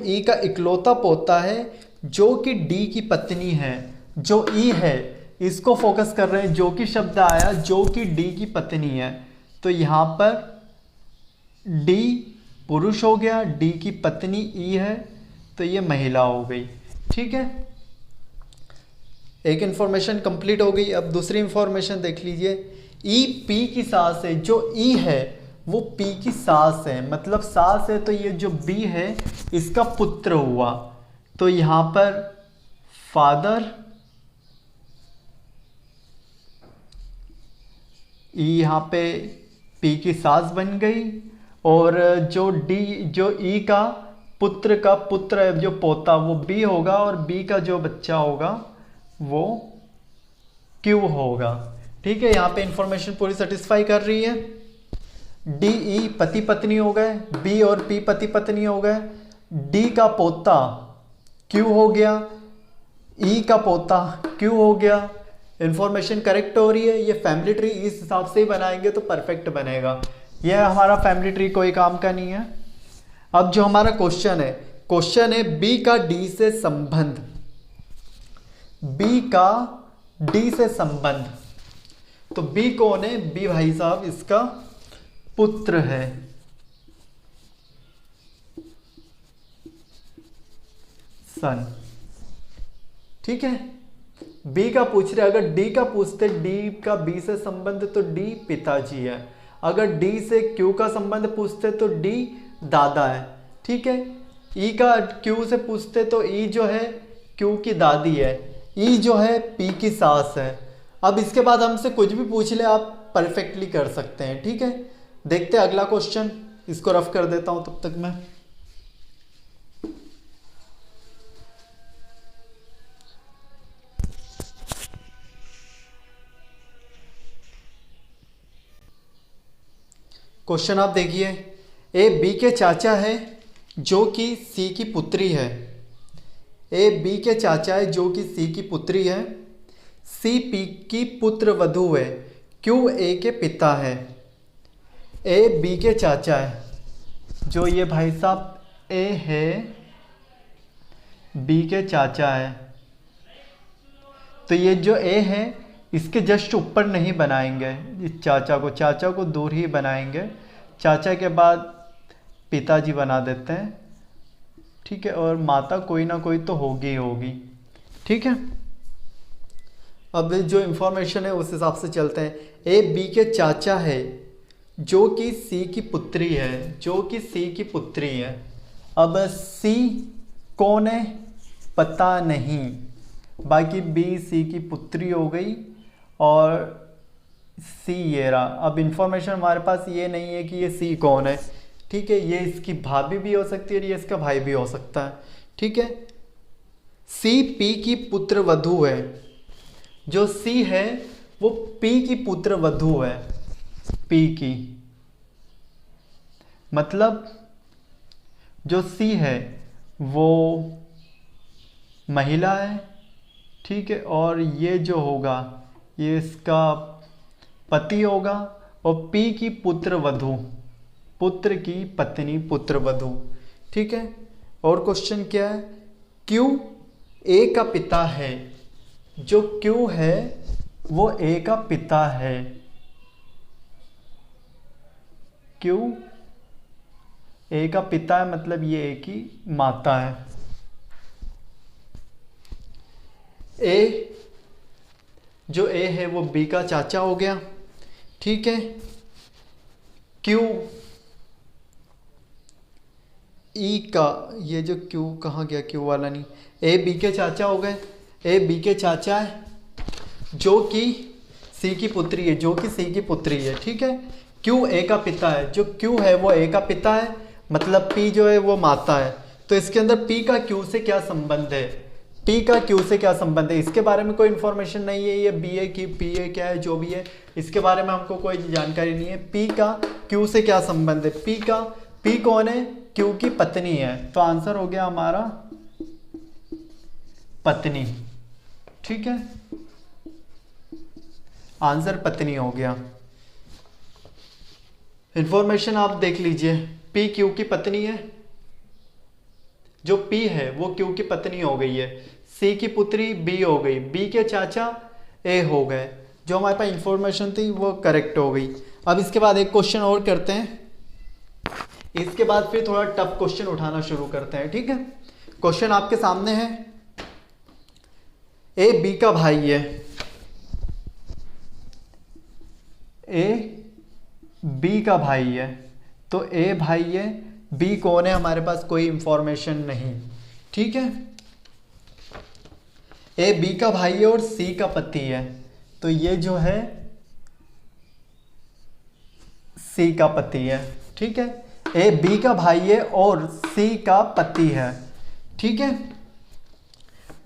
ई का इकलौता पोता है जो कि डी की पत्नी है। जो ई है इसको फोकस कर रहे हैं, जो कि शब्द आया जो कि डी की पत्नी है, तो यहाँ पर डी पुरुष हो गया, डी की पत्नी ई है, तो ये महिला हो गई। ठीक है, एक इंफॉर्मेशन कंप्लीट हो गई। अब दूसरी इंफॉर्मेशन देख लीजिए, ई पी की सास है। जो ई है वो पी की सास है, मतलब सास है, तो ये जो बी है इसका पुत्र हुआ, तो यहाँ पर फादर, ई यहाँ पे पी की सास बन गई। और जो ई का पुत्र है, जो पोता, वो बी होगा, और बी का जो बच्चा होगा वो क्यू होगा। ठीक है, यहाँ पे इंफॉर्मेशन पूरी सेटिस्फाई कर रही है। डी ई पति पत्नी हो गए, बी और पी पति पत्नी हो गए, डी का पोता क्यू हो गया, ई का पोता क्यू हो गया। इंफॉर्मेशन करेक्ट हो रही है। ये फैमिली ट्री इस हिसाब से ही बनाएंगे तो परफेक्ट बनेगा। यह हमारा फैमिली ट्री कोई काम का नहीं है। अब जो हमारा क्वेश्चन है बी का डी से संबंध। बी का डी से संबंध, तो बी कौन है? बी भाई साहब इसका पुत्र है। सन। ठीक है, बी का पूछ रहे, अगर डी का पूछते, डी का बी से संबंध, तो डी पिताजी है। अगर डी से क्यू का संबंध पूछते तो डी दादा है। ठीक है, ई का क्यू से पूछते तो ई जो है क्यू की दादी है, ई जो है पी की सास है। अब इसके बाद हमसे कुछ भी पूछ ले आप परफेक्टली कर सकते हैं। ठीक है, देखते हैं अगला क्वेश्चन। इसको रफ कर देता हूं तब तक मैं। क्वेश्चन आप देखिए, ए बी के चाचा है जो कि सी की पुत्री है। ए बी के चाचा है जो कि सी की पुत्री है। सी पी की पुत्र वधू है। क्यू ए के पिता है। ए बी के चाचा है, जो ये भाई साहब ए है बी के चाचा है, तो ये जो ए है इसके जस्ट ऊपर नहीं बनाएंगे इस चाचा को दूर ही बनाएंगे। चाचा के बाद पिताजी बना देते हैं। ठीक है, और माता कोई ना कोई तो होगी ही होगी। ठीक है, अब जो इंफॉर्मेशन है उस हिसाब से चलते हैं। ए बी के चाचा है जो कि सी की पुत्री है, जो कि सी की पुत्री है। अब सी कौन है पता नहीं, बाकी बी सी की पुत्री हो गई और सी ये रहा। अब इंफॉर्मेशन हमारे पास ये नहीं है कि ये सी कौन है। ठीक है, ये इसकी भाभी भी हो सकती है और ये इसका भाई भी हो सकता है। ठीक है, सी पी की पुत्र वधू है। जो सी है वो पी की पुत्र वधू है। पी की मतलब जो सी है वो महिला है। ठीक है, और ये जो होगा ये इसका पति होगा। और पी की पुत्र वधू, पुत्र की पत्नी, पुत्र वधू। ठीक है, और क्वेश्चन क्या है? क्यू ए का पिता है। जो क्यू है वो ए का पिता है। क्यू ए का पिता है, मतलब ये ए की माता है। ए जो ए है वो बी का चाचा हो गया। ठीक है, क्यू ई का, ये जो क्यू कहाँ गया, क्यू वाला नहीं, ए बी के चाचा हो गए। ए बी के चाचा है जो कि सी की पुत्री है, जो कि सी की पुत्री है, ठीक है। क्यू ए का पिता है, जो क्यू है वो ए का पिता है, मतलब पी जो है वो माता है। तो इसके अंदर पी का क्यू से क्या संबंध है, पी का क्यू से क्या संबंध है, इसके बारे में कोई इन्फॉर्मेशन नहीं है। ये बी ए की पी ए क्या है, जो भी है इसके बारे में हमको कोई जानकारी नहीं है। पी का क्यू से क्या संबंध है, पी कौन है, क्यू की पत्नी है। तो आंसर हो गया हमारा पत्नी, ठीक है, आंसर पत्नी हो गया। इंफॉर्मेशन आप देख लीजिए, पी क्यू की पत्नी है, जो पी है वो क्यू की पत्नी हो गई है, सी की पुत्री बी हो गई, बी के चाचा ए हो गए, जो हमारे पास इंफॉर्मेशन थी वो करेक्ट हो गई। अब इसके बाद एक क्वेश्चन और करते हैं, इसके बाद फिर थोड़ा टफ क्वेश्चन उठाना शुरू करते हैं, ठीक है। क्वेश्चन आपके सामने है, ए बी का भाई है, ए बी का भाई है, तो ए भाई है, बी कौन है, हमारे पास कोई इंफॉर्मेशन नहीं, ठीक है। ए बी का भाई है और सी का पति है, तो ये जो है सी का पति है, ठीक है। ए बी का भाई है और सी का पति है, ठीक है।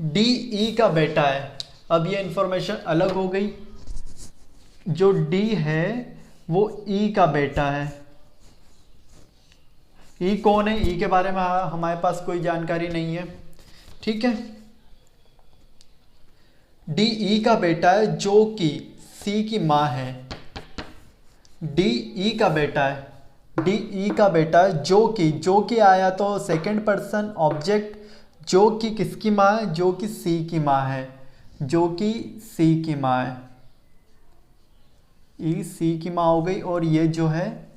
डी ई का बेटा है, अब ये इंफॉर्मेशन अलग हो गई, जो डी है वो ई का बेटा है। ई कौन है, ई के बारे में हमारे पास कोई जानकारी नहीं है, ठीक है। डी ई का बेटा है, जो कि सी की माँ है। डी ई का बेटा है, डी ई का बेटा है, जो कि आया तो सेकंड पर्सन ऑब्जेक्ट, जो कि किसकी माँ है, जो कि सी की माँ है, जो कि सी की माँ है, ई सी की माँ हो गई, और ये जो है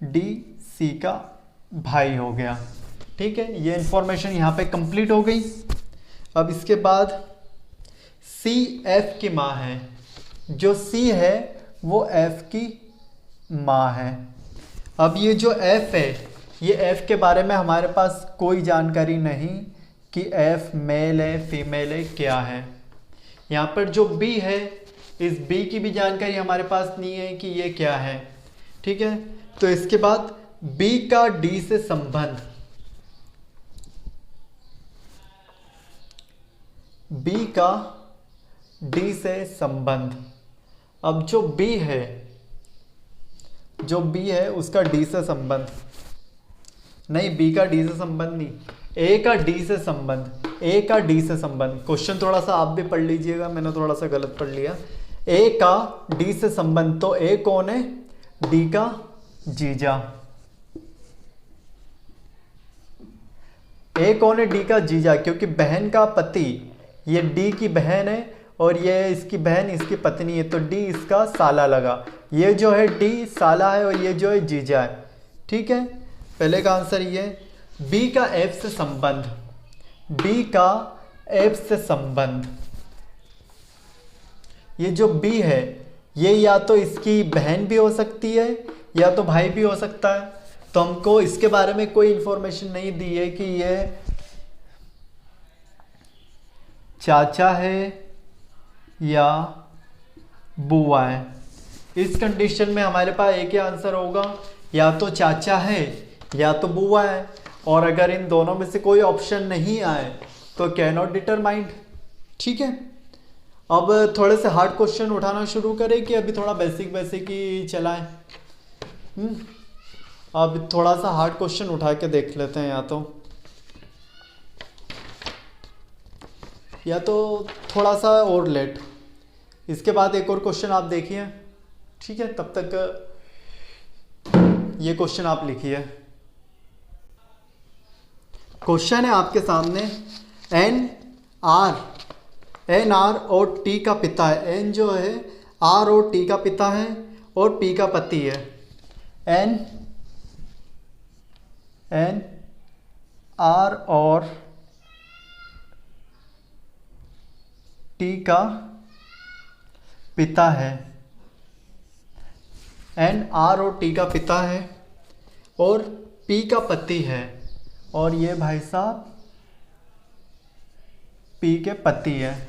डी सी का भाई हो गया, ठीक है। ये इंफॉर्मेशन यहाँ पे कंप्लीट हो गई। अब इसके बाद सी एफ की माँ है, जो सी है वो एफ की माँ है। अब ये जो एफ है, ये एफ के बारे में हमारे पास कोई जानकारी नहीं कि एफ मेल है फीमेल है क्या है। यहाँ पर जो बी है, इस बी की भी जानकारी हमारे पास नहीं है कि ये क्या है, ठीक है। तो इसके बाद बी का डी से संबंध, बी का डी से संबंध। अब जो बी है उसका डी से संबंध नहीं, बी का डी से संबंध नहीं, ए का डी से संबंध, ए का डी से संबंध। क्वेश्चन थोड़ा सा आप भी पढ़ लीजिएगा, मैंने थोड़ा सा गलत पढ़ लिया। ए का डी से संबंध, तो ए कौन है, डी का जीजा। ए कौन है, डी का जीजा, क्योंकि बहन का पति, ये डी की बहन है और ये इसकी बहन इसकी पत्नी है, तो डी इसका साला लगा। ये जो है डी साला है और ये जो है जीजा है, ठीक है। पहले का आंसर ये है। बी का एफ से संबंध, बी का एफ से संबंध, ये जो बी है ये या तो इसकी बहन भी हो सकती है या तो भाई भी हो सकता है। तो हमको इसके बारे में कोई इंफॉर्मेशन नहीं दी है कि ये चाचा है या बुआ है। इस कंडीशन में हमारे पास एक ही आंसर होगा, या तो चाचा है या तो बुआ है। और अगर इन दोनों में से कोई ऑप्शन नहीं आए तो कैन नॉट डिटरमाइंड, ठीक है। अब थोड़े से हार्ड क्वेश्चन उठाना शुरू करें कि अभी थोड़ा बेसिक ही चलाएं। अब थोड़ा सा हार्ड क्वेश्चन उठा के देख लेते हैं, या तो थोड़ा सा और लेट। इसके बाद एक और क्वेश्चन आप देखिए, ठीक है। तब तक ये क्वेश्चन आप लिखिए। क्वेश्चन है आपके सामने, एन आर और टी का पिता है। एन जो है आर और टी का पिता है और पी का पति है। एन आर और टी का पिता है। एन आर और टी का पिता है और पी का पति है, और ये भाई साहब पी के पति है,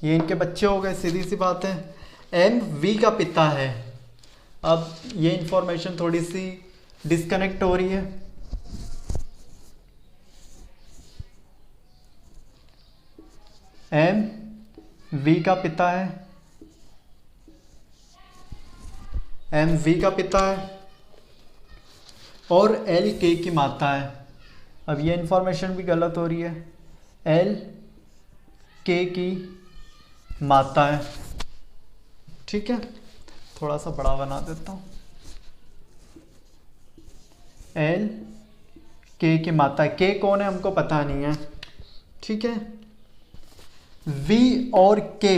ये इनके बच्चे हो गए, सीधी सी बात है। एम वी का पिता है। अब ये इंफॉर्मेशन थोड़ी सी डिस्कनेक्ट हो रही है। एम वी का पिता है, एम वी का पिता है और एल के की माता है। अब ये इंफॉर्मेशन भी गलत हो रही है। एल के की माता है, ठीक है। थोड़ा सा बड़ा बना देता हूँ। एल के की माता है। के कौन है हमको पता नहीं है, ठीक है। वी और के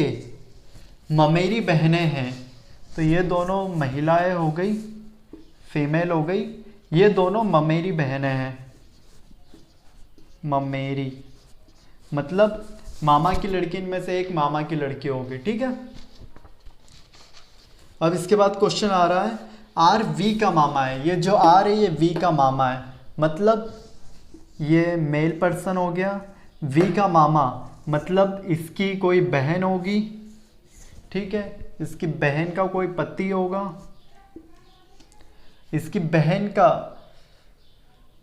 ममेरी बहनें हैं, तो ये दोनों महिलाएं हो गई, फीमेल हो गई। ये दोनों ममेरी बहनें हैं। ममेरी मतलब मामा की लड़की, इनमें से एक मामा की लड़की होगी, ठीक है। अब इसके बाद क्वेश्चन आ रहा है, आर वी का मामा है। ये जो आर है ये वी का मामा है, मतलब ये मेल पर्सन हो गया। वी का मामा मतलब इसकी कोई बहन होगी, ठीक है। इसकी बहन का कोई पति होगा, इसकी बहन का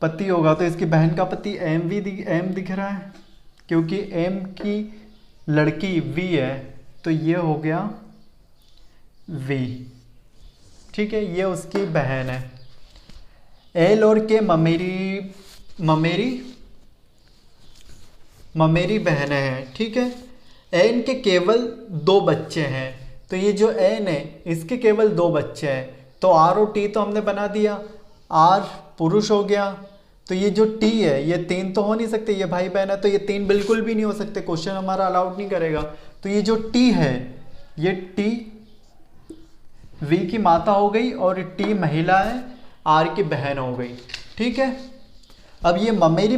पति होगा, तो इसकी बहन का पति एम दिख रहा है, क्योंकि एम की लड़की वी है, तो ये हो गया वी, ठीक है। ये उसकी बहन है। एल और के ममेरी बहनें हैं, ठीक है। एन के केवल 2 बच्चे हैं, तो ये जो एन है इसके केवल 2 बच्चे हैं, तो आर और टी तो हमने बना दिया। आर पुरुष हो गया, तो ये जो टी है ये 3 तो हो नहीं सकते, ये भाई बहन है, तो ये 3 बिल्कुल भी नहीं हो सकते, क्वेश्चन हमारा अलाउड नहीं करेगा। तो ये जो टी है, ये टी वी की माता हो गई और टी महिला है, आर की बहन हो गई, ठीक है। अब ये ममेरी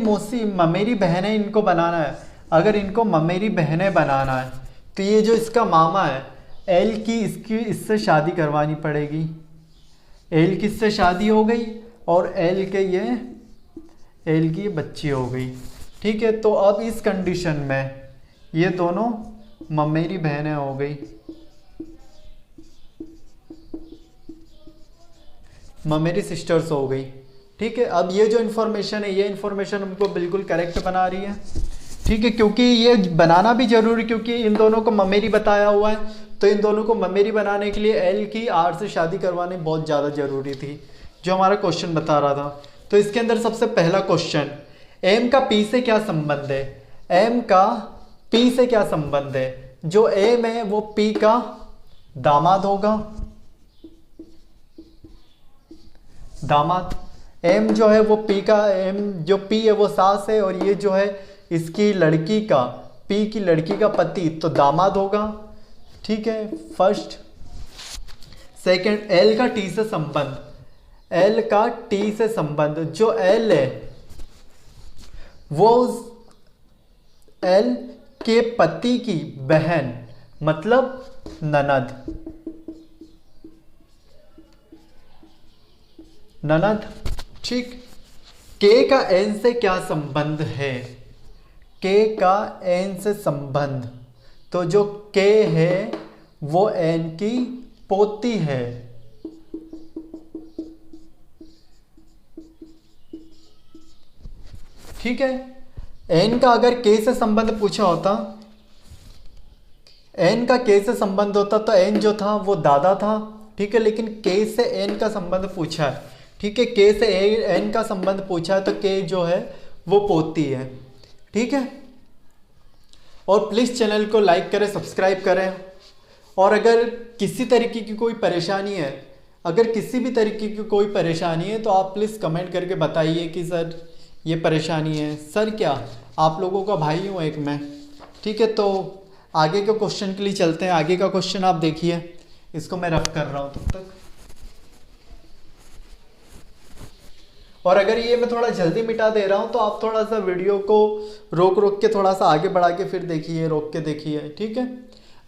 बहनें इनको बनाना है। अगर इनको ममेरी बहनें बनाना है तो ये जो इसका मामा है एल की, इससे शादी करवानी पड़ेगी। एल की इससे शादी हो गई और एल की बच्ची हो गई, ठीक है। तो अब इस कंडीशन में ये दोनों ममेरी बहनें हो गई, ममेरी सिस्टर्स हो गई, ठीक है। अब ये जो इन्फॉर्मेशन है, ये इन्फॉर्मेशन हमको बिल्कुल करेक्ट बना रही है, ठीक है, क्योंकि ये बनाना भी जरूरी, क्योंकि इन दोनों को ममेरी बताया हुआ है, तो इन दोनों को ममेरी बनाने के लिए एल की आर से शादी करवानी बहुत ज़्यादा ज़रूरी थी, जो हमारा क्वेश्चन बता रहा था। तो इसके अंदर सबसे पहला क्वेश्चन, एम का पी से क्या संबंध है। एम का पी से क्या संबंध है। जो एम है वो पी का दामाद होगा, दामाद। एम जो है वो पी का, एम जो पी है वो सास है, और ये जो है इसकी लड़की का, पी की लड़की का पति, तो दामाद होगा, ठीक है, फर्स्ट। सेकंड, एल का टी से संबंध। एल का टी से संबंध, जो एल है वो एल के पति की बहन, मतलब ननद, ठीक। के का एन से क्या संबंध है। के का एन से संबंध, तो जो के है वो एन की पोती है, ठीक है। एन का अगर के से संबंध पूछा होता, एन का के से संबंध होता तो एन जो था वो दादा था, ठीक है, लेकिन के से एन का संबंध पूछा है, ठीक है, के से एन का संबंध पूछा है, तो के जो है वो पोती है, ठीक है। और प्लीज़ चैनल को लाइक करें, सब्सक्राइब करें, और अगर किसी तरीके की कोई परेशानी है, अगर किसी भी तरीके की कोई परेशानी है तो आप प्लीज़ कमेंट करके बताइए कि सर ये परेशानी है। सर क्या, आप लोगों का भाई हूँ एक मैं, ठीक है। तो आगे के क्वेश्चन के लिए चलते हैं। आगे का क्वेश्चन आप देखिए, इसको मैं रफ कर रहा हूँ तब तक। और अगर ये मैं थोड़ा जल्दी मिटा दे रहा हूँ तो आप थोड़ा सा वीडियो को रोक के थोड़ा सा आगे बढ़ा के फिर देखिए, रोक के देखिए, ठीक है।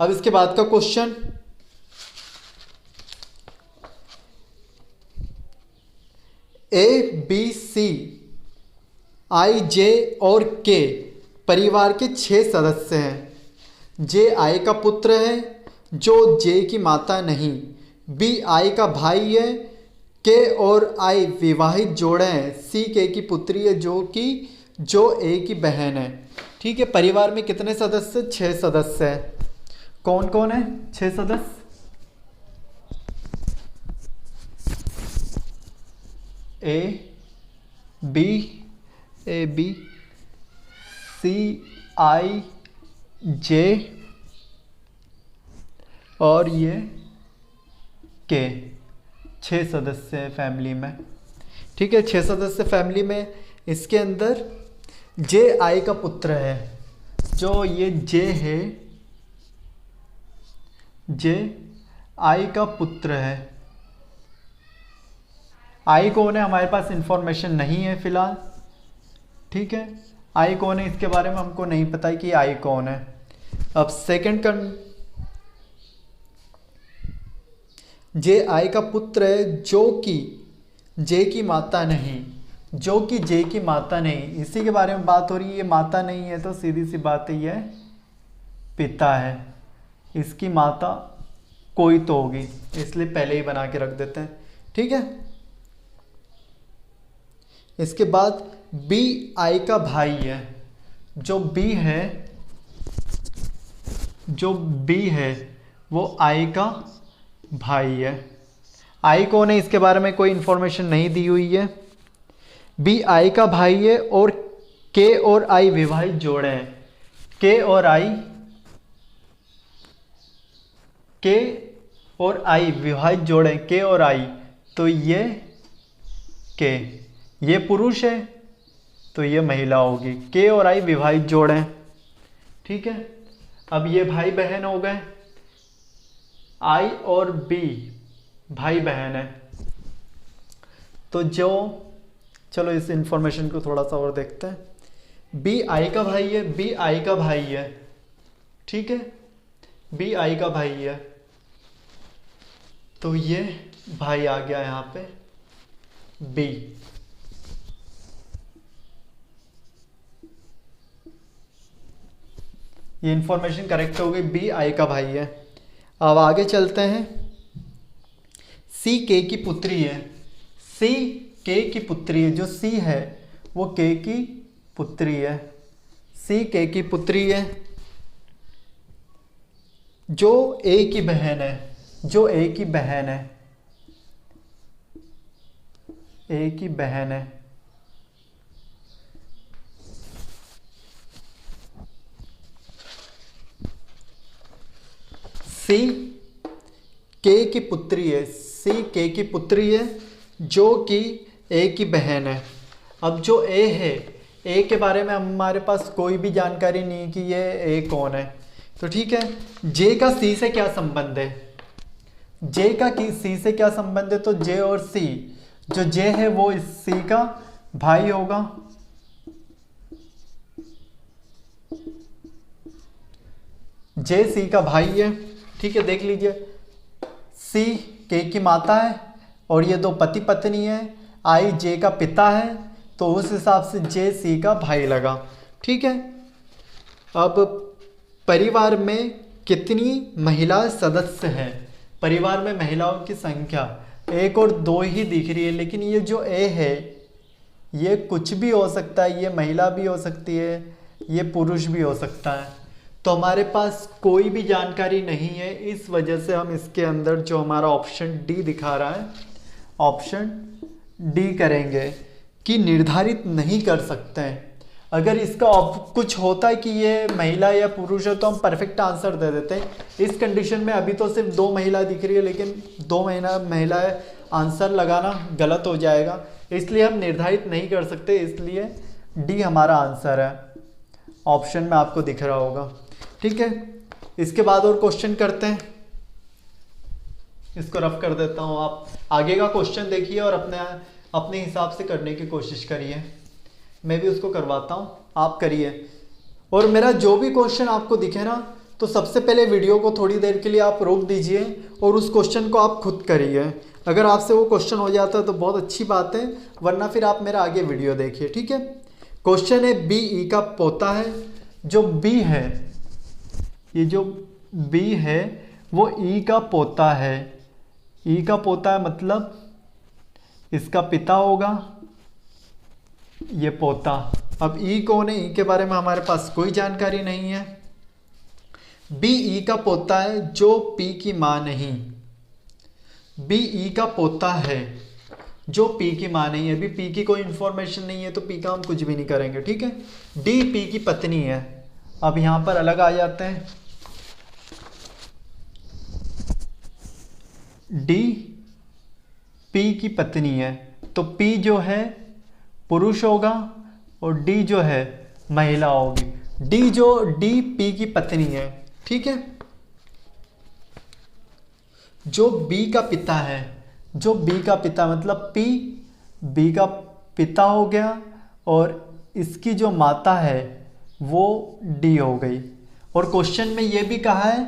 अब इसके बाद का क्वेश्चन, ए बी सी आई जे और के परिवार के 6 सदस्य हैं। जे आई का पुत्र है जो जे की माता नहीं, बी आई का भाई है, के और आई विवाहित जोड़े हैं, सी के की पुत्री है जो ए की बहन है। ठीक है, परिवार में कितने सदस्य? 6 सदस्य हैं। कौन कौन है 6 सदस्य? ए बी सी आई जे और ये के। 6 सदस्य हैं फैमिली में। ठीक है, 6 सदस्य फैमिली में। इसके अंदर जे आई का पुत्र है, जो ये जे है, जे आई का पुत्र है। आई कौन है हमारे पास इंफॉर्मेशन नहीं है फिलहाल। ठीक है, आई कौन है इसके बारे में हमको नहीं पता है कि आई कौन है। अब सेकंड जे आई का पुत्र है जो कि जे की माता नहीं, जो कि जे की माता नहीं, इसी के बारे में बात हो रही है। ये माता नहीं है तो सीधी सी बात है ये पिता है, इसकी माता कोई तो होगी, इसलिए पहले ही बना के रख देते हैं। ठीक है, इसके बाद बी आई का भाई है, जो बी है वो आई का भाई है। आई कौन है इसके बारे में कोई इंफॉर्मेशन नहीं दी हुई है। बी आई का भाई है और के और आई विवाहित जोड़े हैं। के और आई विवाहित जोड़े, के और आई, तो ये पुरुष है तो ये महिला होगी। के और आई विवाहित जोड़े हैं। ठीक है, अब ये भाई बहन हो गए। आई और बी भाई बहन है। तो चलो इस इंफॉर्मेशन को थोड़ा सा और देखते हैं। बी आई का भाई है, बी आई का भाई है। ठीक है, बी आई का भाई है तो ये भाई आ गया यहाँ पे बी। ये इंफॉर्मेशन करेक्ट हो गई, बी आई का भाई है। अब आगे चलते हैं। सी के की पुत्री है, सी के की पुत्री है, जो सी है वो के की पुत्री है, सी के की पुत्री है। जो ए की बहन है, जो ए की बहन है, ए की बहन है। सी के की पुत्री है, सी के की पुत्री है जो कि ए की बहन है। अब जो ए है, ए के बारे में हमारे पास कोई भी जानकारी नहीं कि ये ए कौन है। तो ठीक है, जे का सी से क्या संबंध है? जे का सी से क्या संबंध है? तो जे और सी, जो जे है वो इस सी का भाई होगा। जे सी का भाई है। ठीक है, देख लीजिए, सी के की माता है और ये 2 पति पत्नी है। आई जे का पिता है, तो उस हिसाब से जे सी का भाई लगा। ठीक है, अब परिवार में कितनी महिला सदस्य हैं? परिवार में महिलाओं की संख्या 1 और 2 ही दिख रही है, लेकिन ये जो ए है ये कुछ भी हो सकता है, ये महिला भी हो सकती है, ये पुरुष भी हो सकता है। तो हमारे पास कोई भी जानकारी नहीं है, इस वजह से हम इसके अंदर जो हमारा ऑप्शन डी दिखा रहा है, ऑप्शन डी करेंगे कि निर्धारित नहीं कर सकते हैं। अगर इसका कुछ होता है कि ये महिला या पुरुष है तो हम परफेक्ट आंसर दे देते हैं। इस कंडीशन में अभी तो सिर्फ 2 महिला दिख रही है, लेकिन 2 महिला है, आंसर लगाना गलत हो जाएगा, इसलिए हम निर्धारित नहीं कर सकते, इसलिए डी हमारा आंसर है। ऑप्शन में आपको दिख रहा होगा। ठीक है, इसके बाद और क्वेश्चन करते हैं। इसको रफ कर देता हूँ, आप आगे का क्वेश्चन देखिए और अपने हिसाब से करने की कोशिश करिए। मैं भी उसको करवाता हूँ, आप करिए। और मेरा जो भी क्वेश्चन आपको दिखे ना, तो सबसे पहले वीडियो को थोड़ी देर के लिए आप रोक दीजिए और उस क्वेश्चन को आप खुद करिए। अगर आपसे वो क्वेश्चन हो जाता है तो बहुत अच्छी बात है, वरना फिर आप मेरा आगे वीडियो देखिए। ठीक है, क्वेश्चन है बी ई का पोता है। जो बी है ये जो बी है वो ई का पोता है। ई का पोता है मतलब इसका पिता होगा, ये पोता। अब ई कौन है, ई के बारे में हमारे पास कोई जानकारी नहीं है। बी ई का पोता है जो पी की मां नहीं। बी ई का पोता है जो पी की मां नहीं है। अभी पी की कोई इंफॉर्मेशन नहीं है तो पी का हम कुछ भी नहीं करेंगे, ठीक है। डी पी की पत्नी है। अब यहां पर अलग आ जाते हैं। डी पी की पत्नी है तो पी जो है पुरुष होगा और डी जो है महिला होगी। डी पी की पत्नी है, ठीक है। जो बी का पिता है, जो बी का पिता मतलब पी बी का पिता हो गया और इसकी जो माता है वो डी हो गई। और क्वेश्चन में ये भी कहा है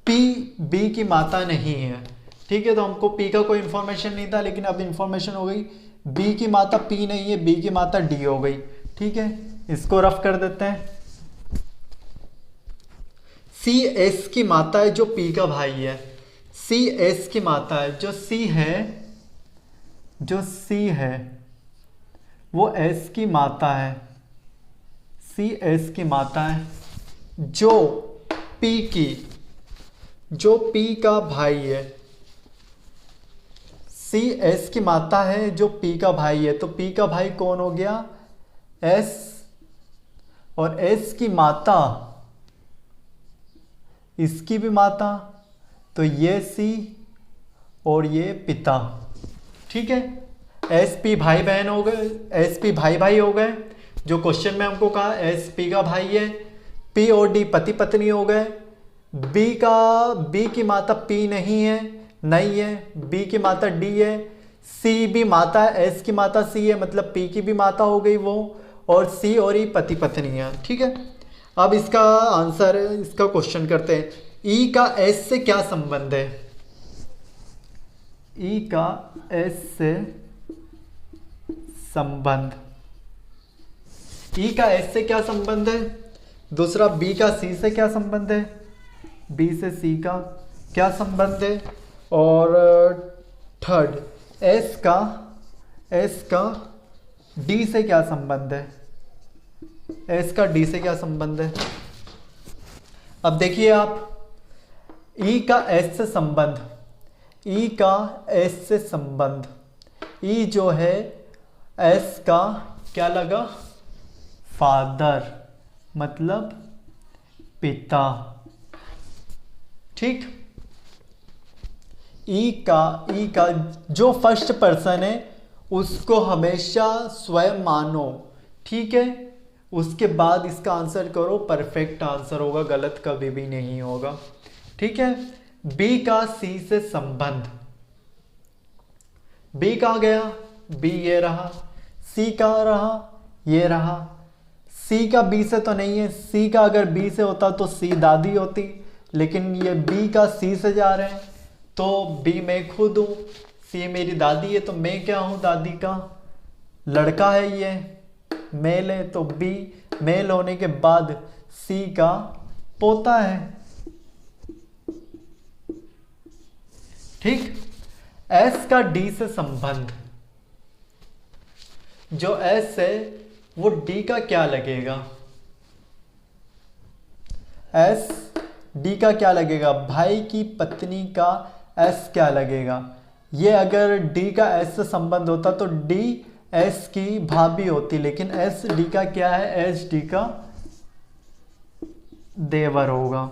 पी बी की माता नहीं है, ठीक है। तो हमको पी का कोई इंफॉर्मेशन नहीं था लेकिन अब इंफॉर्मेशन हो गई। बी की माता पी नहीं है, बी की माता डी हो गई, ठीक है। इसको रफ कर देते हैं। सी एस की माता है जो पी का भाई है। सी एस की माता है, जो सी है वो एस की माता है। सी एस की माता है जो पी का भाई है। सी एस की माता है जो पी का भाई है। तो पी का भाई कौन हो गया, एस। और एस की माता इसकी भी माता, तो ये सी और ये पिता, ठीक है। एस पी भाई बहन हो गए, एस पी भाई भाई हो गए। जो क्वेश्चन में हमको कहा एस पी का भाई है। पी और डी पति पत्नी हो गए। बी की माता पी नहीं है, बी की माता डी है। सी भी माता है, एस की माता सी है मतलब पी की भी माता हो गई वो। और सी और ई पति पत्नी है, ठीक है। अब इसका आंसर, इसका क्वेश्चन करते हैं। ई का एस से क्या संबंध है। ई का एस से संबंध, ई का एस से क्या संबंध है। दूसरा बी का सी से क्या संबंध है, बी से सी का क्या संबंध है। और थर्ड एस का डी से क्या संबंध है, एस का डी से क्या संबंध है। अब देखिए आप, ई का एस से संबंध, ई का एस से संबंध, ई जो है एस का क्या लगा, फादर मतलब पिता, ठीक। ई का जो फर्स्ट पर्सन है उसको हमेशा स्वयं मानो, ठीक है। उसके बाद इसका आंसर करो, परफेक्ट आंसर होगा, गलत कभी भी नहीं होगा, ठीक है। बी का सी से संबंध, बी कहाँ गया, बी ये रहा। सी कहाँ रहा, ये रहा। सी का बी से तो नहीं है, सी का अगर बी से होता तो सी दादी होती, लेकिन ये बी का सी से जा रहे हैं तो बी मैं खुद हूं, सी मेरी दादी है तो मैं क्या हूं, दादी का लड़का है, ये मेल है तो बी मेल होने के बाद सी का पोता है, ठीक। एस का डी से संबंध, जो एस है वो डी का क्या लगेगा, एस डी का क्या लगेगा, भाई की पत्नी का एस क्या लगेगा। ये अगर डी का एस से संबंध होता तो डी एस की भाभी होती, लेकिन एस डी का क्या है, एस डी का देवर होगा,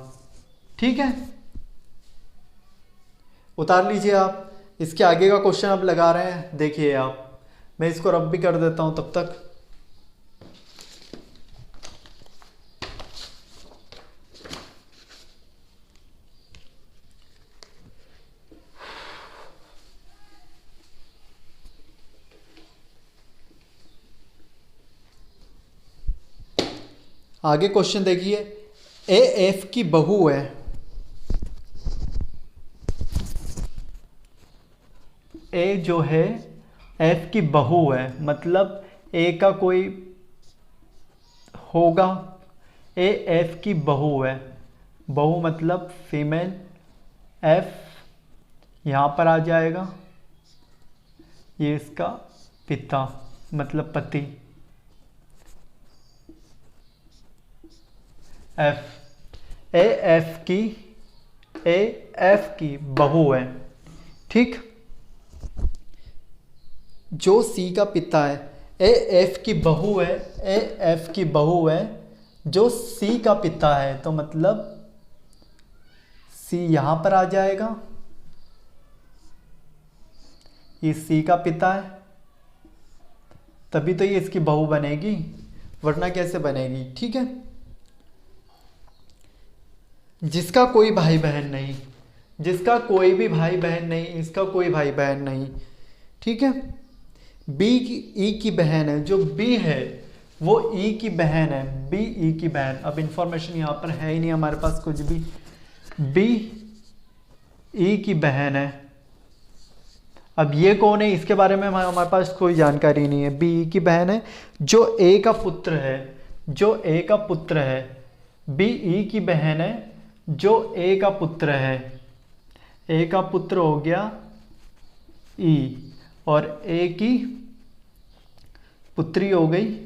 ठीक है। उतार लीजिए आप। इसके आगे का क्वेश्चन अब लगा रहे हैं, देखिए आप। मैं इसको रब भी कर देता हूं तब तक। आगे क्वेश्चन देखिए। ए एफ की बहू है, ए जो है एफ की बहू है, मतलब ए का कोई होगा, ए एफ की बहू है बहू मतलब फीमेल, एफ यहाँ पर आ जाएगा, ये इसका पिता मतलब पति, एफ ए एफ की बहू है। ठीक, जो सी का पिता है, ए एफ की बहू है, ए एफ की बहू है, जो सी का पिता है, तो मतलब सी यहां पर आ जाएगा, ये सी का पिता है, तभी तो ये इसकी बहू बनेगी, वरना कैसे बनेगी। ठीक है, जिसका कोई भाई बहन नहीं, जिसका कोई भी भाई बहन नहीं, इसका कोई भाई बहन नहीं। ठीक है, बी की ई की बहन है, जो बी है वो ई की बहन है, बी ई की बहन। अब इंफॉर्मेशन यहाँ पर है ही नहीं हमारे पास कुछ भी, बी ई की बहन है। अब ये कौन है, इसके बारे में हमारे पास कोई जानकारी नहीं है। बी ई की बहन है, जो ए का पुत्र है, जो ए का पुत्र है। बी ई की बहन है, जो ए का पुत्र है, ए का पुत्र हो गया ई, और ए की पुत्री हो गई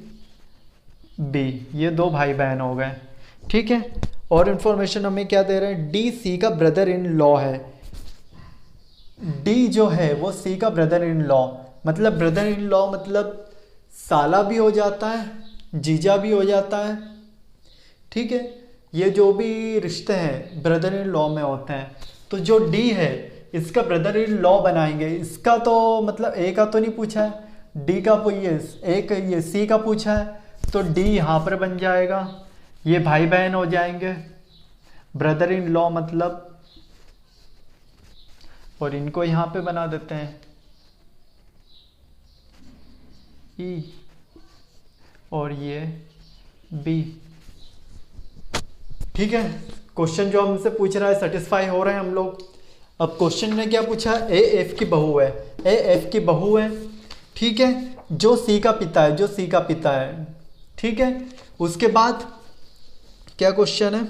बी। ये दो भाई बहन हो गए। ठीक है, और इंफॉर्मेशन हमें क्या दे रहे हैं, डी सी का ब्रदर इन लॉ है। डी जो है वो सी का ब्रदर इन लॉ, मतलब ब्रदर इन लॉ मतलब साला भी हो जाता है, जीजा भी हो जाता है। ठीक है, ये जो भी रिश्ते हैं ब्रदर इन लॉ में होते हैं। तो जो डी है इसका ब्रदर इन लॉ बनाएंगे। इसका तो मतलब ए का तो नहीं पूछा है, डी का ये सी का पूछा है, तो डी यहाँ पर बन जाएगा। ये भाई बहन हो जाएंगे, ब्रदर इन लॉ मतलब, और इनको यहाँ पे बना देते हैं ई, और ये बी। ठीक है, क्वेश्चन जो हमसे पूछ रहा है सेटिस्फाई हो रहे हैं हम लोग। अब क्वेश्चन ने क्या पूछा, ए एफ की बहू है, ए एफ की बहू है। ठीक है, जो सी का पिता है, जो सी का पिता है। ठीक है, उसके बाद क्या क्वेश्चन है,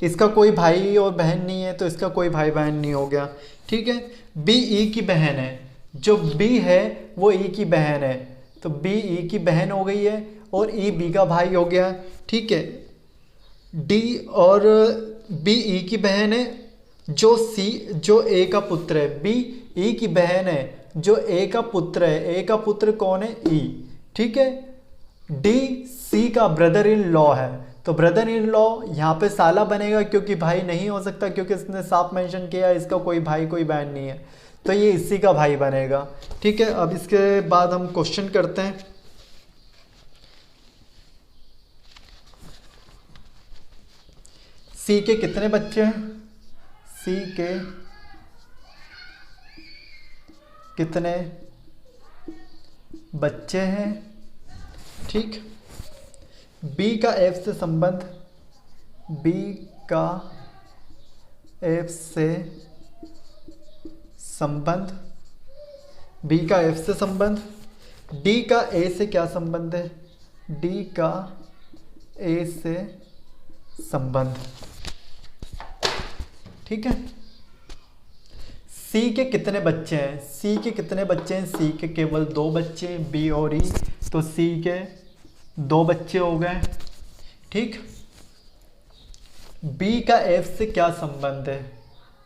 इसका कोई भाई और बहन नहीं है, तो इसका कोई भाई बहन नहीं हो गया। ठीक है, बी ई की बहन है, जो बी है वो ई की बहन है, तो बी ई की बहन हो गई है, और ई बी का भाई हो गया। ठीक है, डी और बी ई की बहन है, जो ए का पुत्र है, बी ई की बहन है, जो ए का पुत्र है, ए का पुत्र कौन है, ई। ठीक है, डी सी का ब्रदर इन लॉ है, तो ब्रदर इन लॉ यहाँ पे साला बनेगा, क्योंकि भाई नहीं हो सकता, क्योंकि इसने साफ मेंशन किया इसका कोई भाई कोई बहन नहीं है, तो ये इसी का भाई बनेगा। ठीक है, अब इसके बाद हम क्वेश्चन करते हैं। सी के कितने बच्चे हैं, सी के कितने बच्चे हैं। ठीक, बी का एफ से संबंध, बी का एफ से संबंध, बी का एफ से संबंध। डी का ए से क्या संबंध है, डी का ए से संबंध। ठीक है, सी के कितने बच्चे हैं, सी के कितने बच्चे हैं, सी के केवल 2 बच्चे, बी और ई, तो सी के 2 बच्चे हो गए। ठीक, बी का एफ से क्या संबंध है,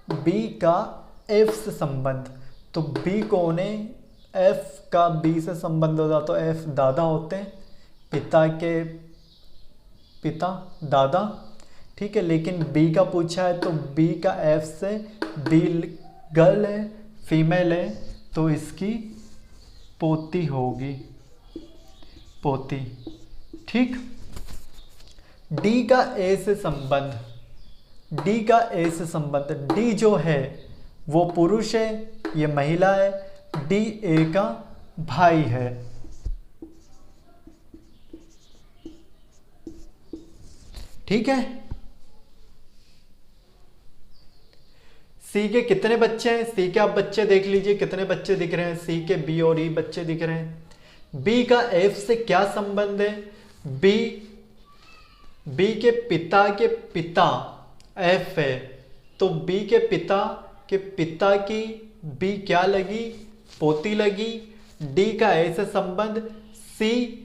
बी का एफ से संबंध, तो बी कौन है, एफ का बी से संबंध होता, तो एफ दादा होते हैं, पिता के पिता दादा। ठीक है, लेकिन बी का पूछा है, तो बी का एफ से, बी गर्ल है, फीमेल है, तो इसकी पोती होगी, पोती। ठीक, डी का ए से संबंध, डी का ए से संबंध, डी जो है वो पुरुष है, ये महिला है, डी ए का भाई है। ठीक है, सी के कितने बच्चे हैं, सी के आप बच्चे देख लीजिए कितने बच्चे दिख रहे हैं, सी के बी और ई बच्चे दिख रहे हैं। बी का एफ से क्या संबंध है, बी के पिता के पिता एफ है, तो बी के पिता की बी क्या लगी, पोती लगी। डी का ए से संबंध, सी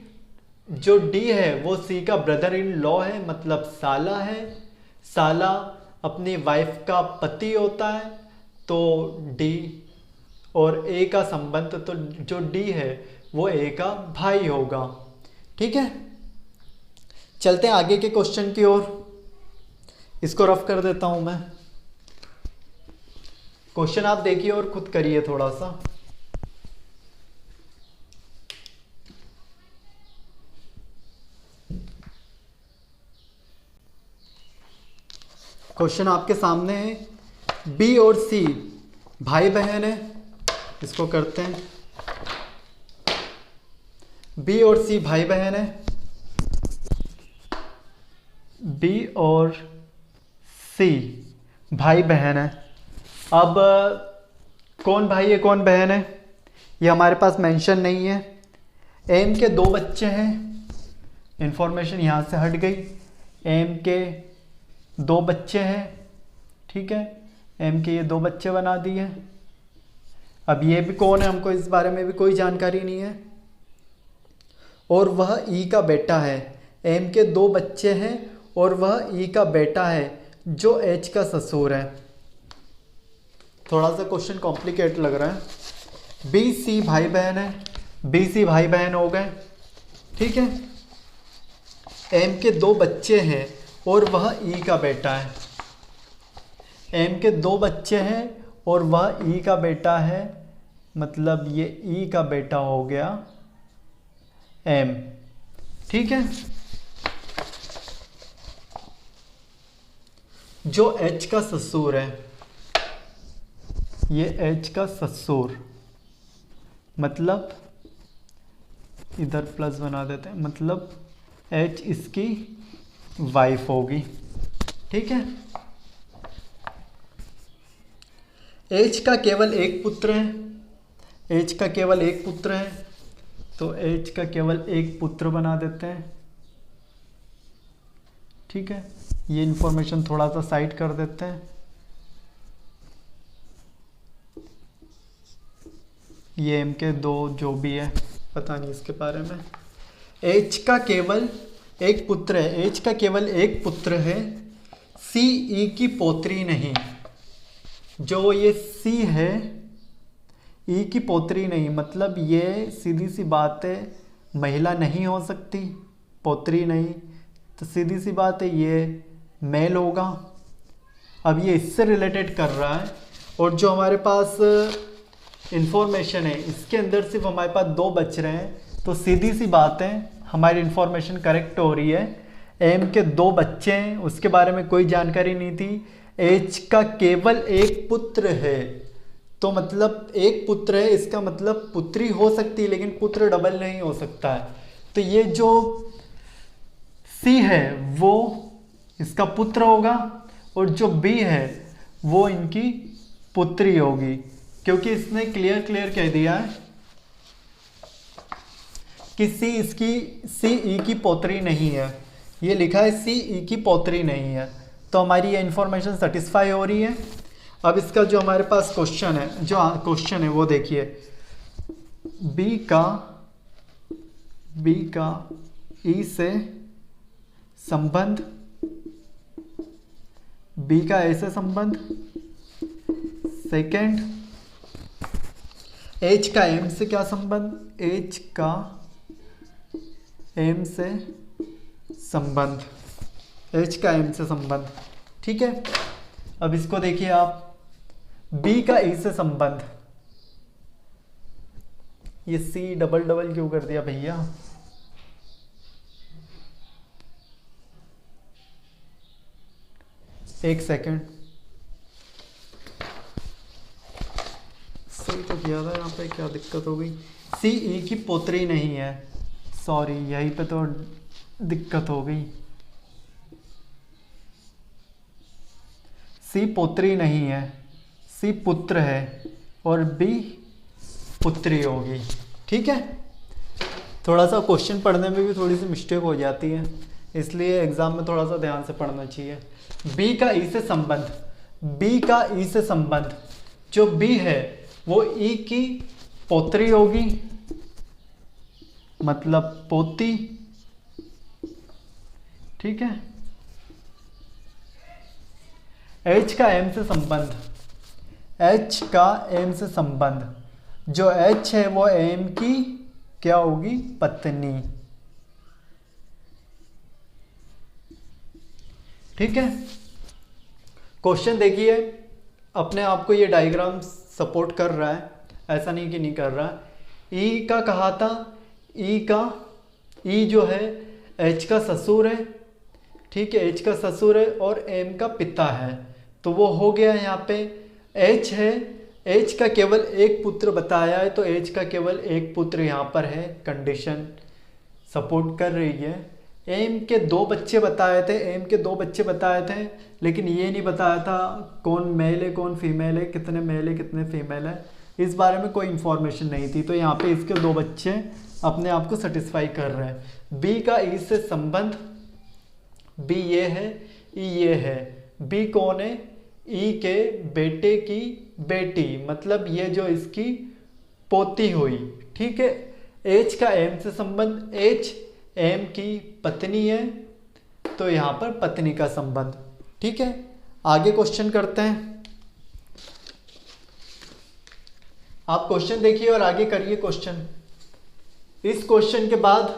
जो डी है वो सी का ब्रदर इन लॉ है, मतलब साला है। साला अपनी वाइफ का पति होता है, तो डी और ए का संबंध, तो जो डी है वो ए का भाई होगा। ठीक है, चलते हैं आगे के क्वेश्चन की ओर। इसको रफ कर देता हूं मैं। क्वेश्चन आप देखिए और खुद करिए थोड़ा सा। क्वेश्चन आपके सामने है। बी और सी भाई बहन है, इसको करते हैं। बी और सी भाई बहन है। बी और सी भाई बहन है। अब कौन भाई है कौन बहन है ये हमारे पास मेंशन नहीं है। एम के 2 बच्चे हैं, इंफॉर्मेशन यहाँ से हट गई। एम के 2 बच्चे हैं, ठीक है, एम के ये 2 बच्चे बना दिए। अब ये भी कौन है, हमको इस बारे में भी कोई जानकारी नहीं है। और वह ई का बेटा है। एम के 2 बच्चे हैं और वह ई का बेटा है जो एच का ससुर है। थोड़ा सा क्वेश्चन कॉम्प्लिकेट लग रहा है। बी सी भाई बहन है, बी सी भाई बहन हो गए, ठीक है। एम के 2 बच्चे हैं और वह ई का बेटा है। एम के 2 बच्चे हैं और वह ई का बेटा है, मतलब ये ई का बेटा हो गया एम, ठीक है। जो एच का ससुर है, ये एच का ससुर, मतलब इधर प्लस बना देते हैं, मतलब एच इसकी वाइफ होगी, ठीक है। एच का केवल एक पुत्र है, एच का केवल एक पुत्र है, तो एच का केवल एक पुत्र बना देते हैं, ठीक है। ये इंफॉर्मेशन थोड़ा सा साइड कर देते हैं। ये एम के 2 जो भी है पता नहीं इसके बारे में। एच का केवल एक पुत्र है, एच का केवल एक पुत्र है। सी ई की पोत्री नहीं, जो ये सी है ई की पोत्री नहीं, मतलब ये सीधी सी बात है महिला नहीं हो सकती, पोत्री नहीं, तो सीधी सी बात है ये मेल होगा। अब ये इससे रिलेटेड कर रहा है, और जो हमारे पास इंफॉर्मेशन है इसके अंदर सिर्फ हमारे पास 2 बच रहे हैं, तो सीधी सी बात है हमारी इंफॉर्मेशन करेक्ट हो रही है। एम के 2 बच्चे हैं, उसके बारे में कोई जानकारी नहीं थी। एच का केवल एक पुत्र है, तो मतलब एक पुत्र है, इसका मतलब पुत्री हो सकती है लेकिन पुत्र डबल नहीं हो सकता है। तो ये जो सी है वो इसका पुत्र होगा, और जो बी है वो इनकी पुत्री होगी, क्योंकि इसने क्लियर कह दिया है कि सी ई की पोत्री नहीं है। ये लिखा है सी ई की पोत्री नहीं है, तो हमारी ये इंफॉर्मेशन सेटिस्फाई हो रही है। अब इसका जो हमारे पास क्वेश्चन है वो देखिए। बी का ई से संबंध, बी का ए से संबंध, सेकेंड एच का एम से क्या संबंध, एच का एम से संबंध, एच का एम से संबंध, ठीक है। अब इसको देखिए आप, बी का ई से संबंध, ये सी डबल क्यों कर दिया भैया, एक सेकेंड, सही तो किया था, यहाँ पे क्या दिक्कत हो गई। सी ई की पोत्री नहीं है, सॉरी यहीं पे तो दिक्कत हो गई। सी पोत्री नहीं है, सी पुत्र है और बी पुत्री होगी, ठीक है। थोड़ा सा क्वेश्चन पढ़ने में भी थोड़ी सी मिस्टेक हो जाती है, इसलिए एग्जाम में थोड़ा सा ध्यान से पढ़ना चाहिए। बी का ई से संबंध, बी का ई से संबंध, जो बी है वो ई की पौत्री होगी, मतलब पोती, ठीक है। एच का एम से संबंध, एच का एम से संबंध, जो एच है वो एम की क्या होगी, पत्नी, ठीक है। क्वेश्चन देखिए, अपने आप को ये डायग्राम सपोर्ट कर रहा है, ऐसा नहीं कि नहीं कर रहा। ई का कहा था, ई का, ई जो है एच का ससुर है, ठीक है, एच का ससुर है और एम का पिता है, तो वो हो गया। यहाँ पे एच है, एच का केवल एक पुत्र बताया है, तो एच का केवल एक पुत्र यहाँ पर है, कंडीशन सपोर्ट कर रही है। एम के दो बच्चे बताए थे, एम के दो बच्चे बताए थे, लेकिन ये नहीं बताया था कौन मेल है कौन फीमेल है, कितने मेल है कितने फीमेल है, इस बारे में कोई इन्फॉर्मेशन नहीं थी। तो यहाँ पे इसके दो बच्चे अपने आप को सेटिस्फाई कर रहे हैं। बी का ई से संबंध, बी ये है, ई ये है। बी कौन है, ई के बेटे की बेटी, मतलब ये जो इसकी पोती हुई, ठीक है। एच का एम से संबंध, एच एम की पत्नी है, तो यहाँ पर पत्नी का संबंध, ठीक है। आगे क्वेश्चन करते हैं, आप क्वेश्चन देखिए और आगे करिए क्वेश्चन। इस क्वेश्चन के बाद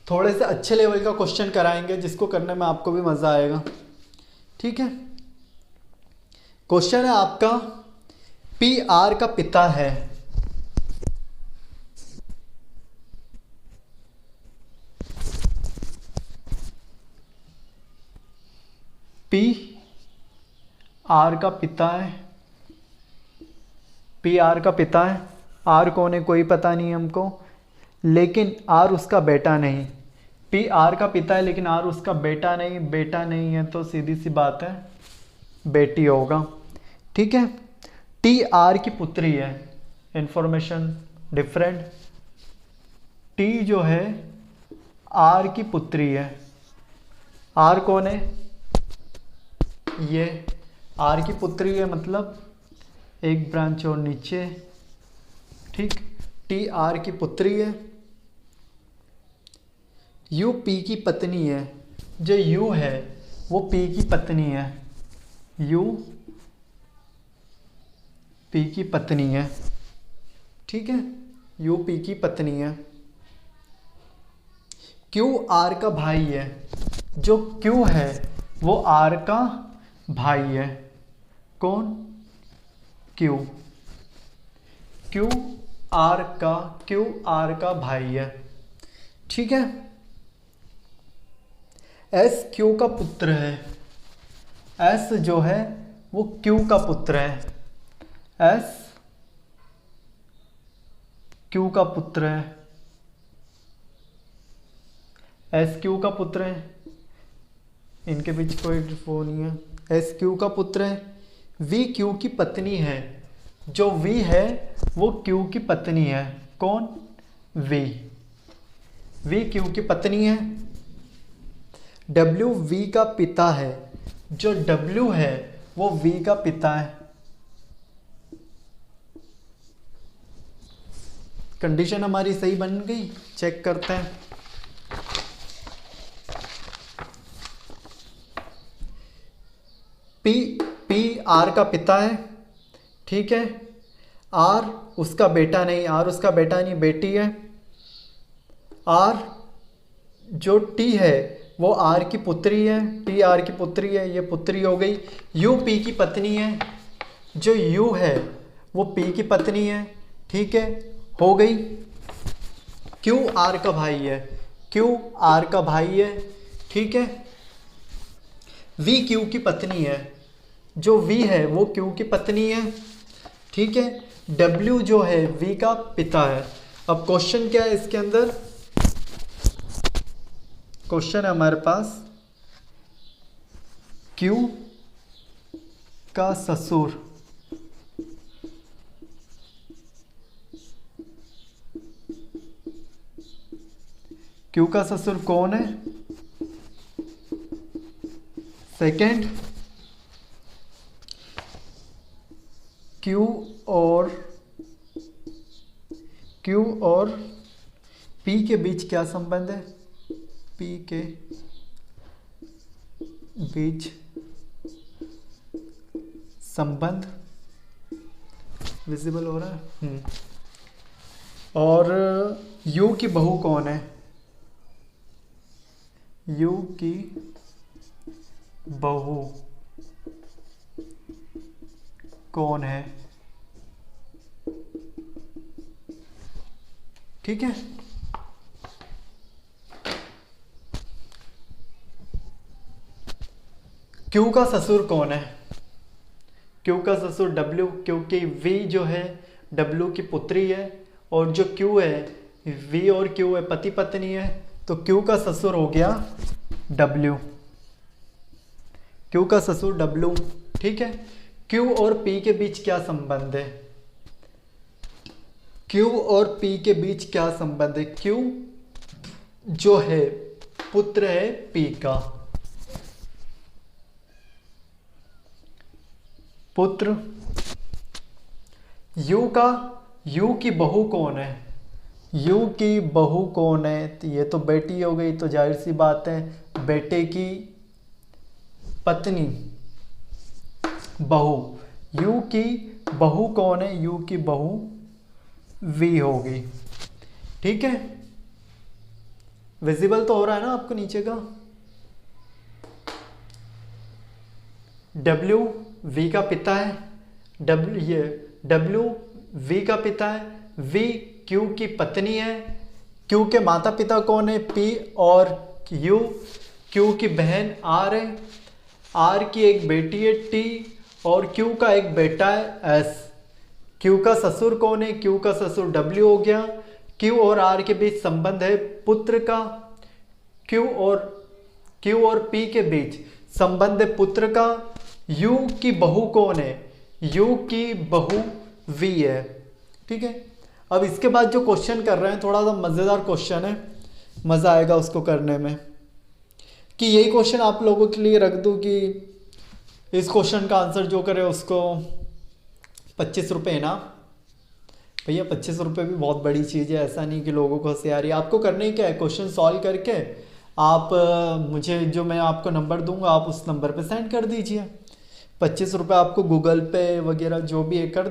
थोड़े से अच्छे लेवल का क्वेश्चन कराएंगे, जिसको करने में आपको भी मजा आएगा, ठीक है। क्वेश्चन है आपका, पी आर का पिता है, पी आर का पिता है, पी आर का पिता है, आर कौन है कोई पता नहीं हमको, लेकिन आर उसका बेटा नहीं। पी आर का पिता है लेकिन आर उसका बेटा नहीं, बेटा नहीं है तो सीधी सी बात है बेटी होगा, ठीक है। टी आर की पुत्री है, इंफॉर्मेशन डिफरेंट। टी जो है आर की पुत्री है, आर कौन है, ये आर की पुत्री है, मतलब एक ब्रांच और नीचे, ठीक। टी आर की पुत्री है। यू पी की पत्नी है, जो यू है वो पी की पत्नी है, यू पी की पत्नी है, ठीक है, यू पी की पत्नी है। क्यू आर का भाई है, जो क्यू है वो आर का भाई है, कौन, क्यू, क्यू आर का भाई है, ठीक है। एस क्यू का पुत्र है, एस जो है वो क्यू का पुत्र है, एस क्यू का पुत्र है, एस क्यू का पुत्र है, इनके बीच कोई वो नहीं है, एस क्यू का पुत्र है। वी क्यू की पत्नी है, जो वी है वो क्यू की पत्नी है, कौन, वी, वी क्यू की पत्नी है। डब्ल्यू वी का पिता है, जो डब्ल्यू है वो वी का पिता है। कंडीशन हमारी सही बन गई, चेक करते हैं। पी आर का पिता है, ठीक है। आर उसका बेटा नहीं, आर उसका बेटा नहीं, बेटी है। आर जो टी है वो आर की पुत्री है, टी आर की पुत्री है, ये पुत्री हो गई। यू पी की पत्नी है, जो यू है वो पी की पत्नी है, ठीक है, हो गई। क्यू आर का भाई है, क्यू आर का भाई है, ठीक है। वी क्यू की पत्नी है, जो वी है वो क्यू की पत्नी है, ठीक है। डब्ल्यू जो है वी का पिता है। अब क्वेश्चन क्या है इसके अंदर, क्वेश्चन है हमारे पास, क्यू का ससुर, क्यू का ससुर कौन है? सेकंड, क्यू और पी के बीच क्या संबंध है? पी के बीच संबंध विजिबल हो रहा है। और यू की बहू कौन है? यू की बहू कौन है? ठीक है। क्यू का ससुर कौन है? क्यू का ससुर डब्ल्यू, क्योंकि वी जो है डब्ल्यू की पुत्री है और जो क्यू है वी और क्यू है पति पत्नी है, तो क्यू का ससुर हो गया डब्ल्यू। क्यू का ससुर डब्ल्यू। ठीक है। क्यू और पी के बीच क्या संबंध है? क्यू और पी के बीच क्या संबंध है? क्यू जो है पुत्र है पी का, पुत्र। यू की बहू कौन है? यू की बहू कौन है? तो ये तो बेटी हो गई, तो जाहिर सी बात है बेटे की पत्नी, बहू। यू की बहू कौन है? यू की बहू वी होगी। ठीक है। विजिबल तो हो रहा है ना आपको नीचे का? डब्ल्यू वी का पिता है, डब्ल्यू वी का पिता है, वी क्यू की पत्नी है, क्यू के माता पिता कौन है? पी और यू, क्यू की बहन आर है, आर की एक बेटी है टी, और क्यू का एक बेटा है एस। क्यू का ससुर कौन है? क्यू का ससुर डब्ल्यू हो गया। क्यू और आर के बीच संबंध है पुत्र का, क्यू और पी के बीच संबंध है पुत्र का। यू की बहू कौन है? यू की बहू वी है। ठीक है। अब इसके बाद जो क्वेश्चन कर रहे हैं थोड़ा सा मजेदार क्वेश्चन है, मजा आएगा उसको करने में। कि यही क्वेश्चन आप लोगों के लिए रख दूं कि इस क्वेश्चन का आंसर जो करे उसको 25 रुपये ना। भैया 25 रुपये भी बहुत बड़ी चीज़ है, ऐसा नहीं कि लोगों को हंसी आ रही है। आपको करने ही क्या है, क्वेश्चन सॉल्व करके आप मुझे जो मैं आपको नंबर दूंगा आप उस नंबर पे सेंड कर दीजिए। 25 रुपये आपको गूगल पे वगैरह जो भी है कर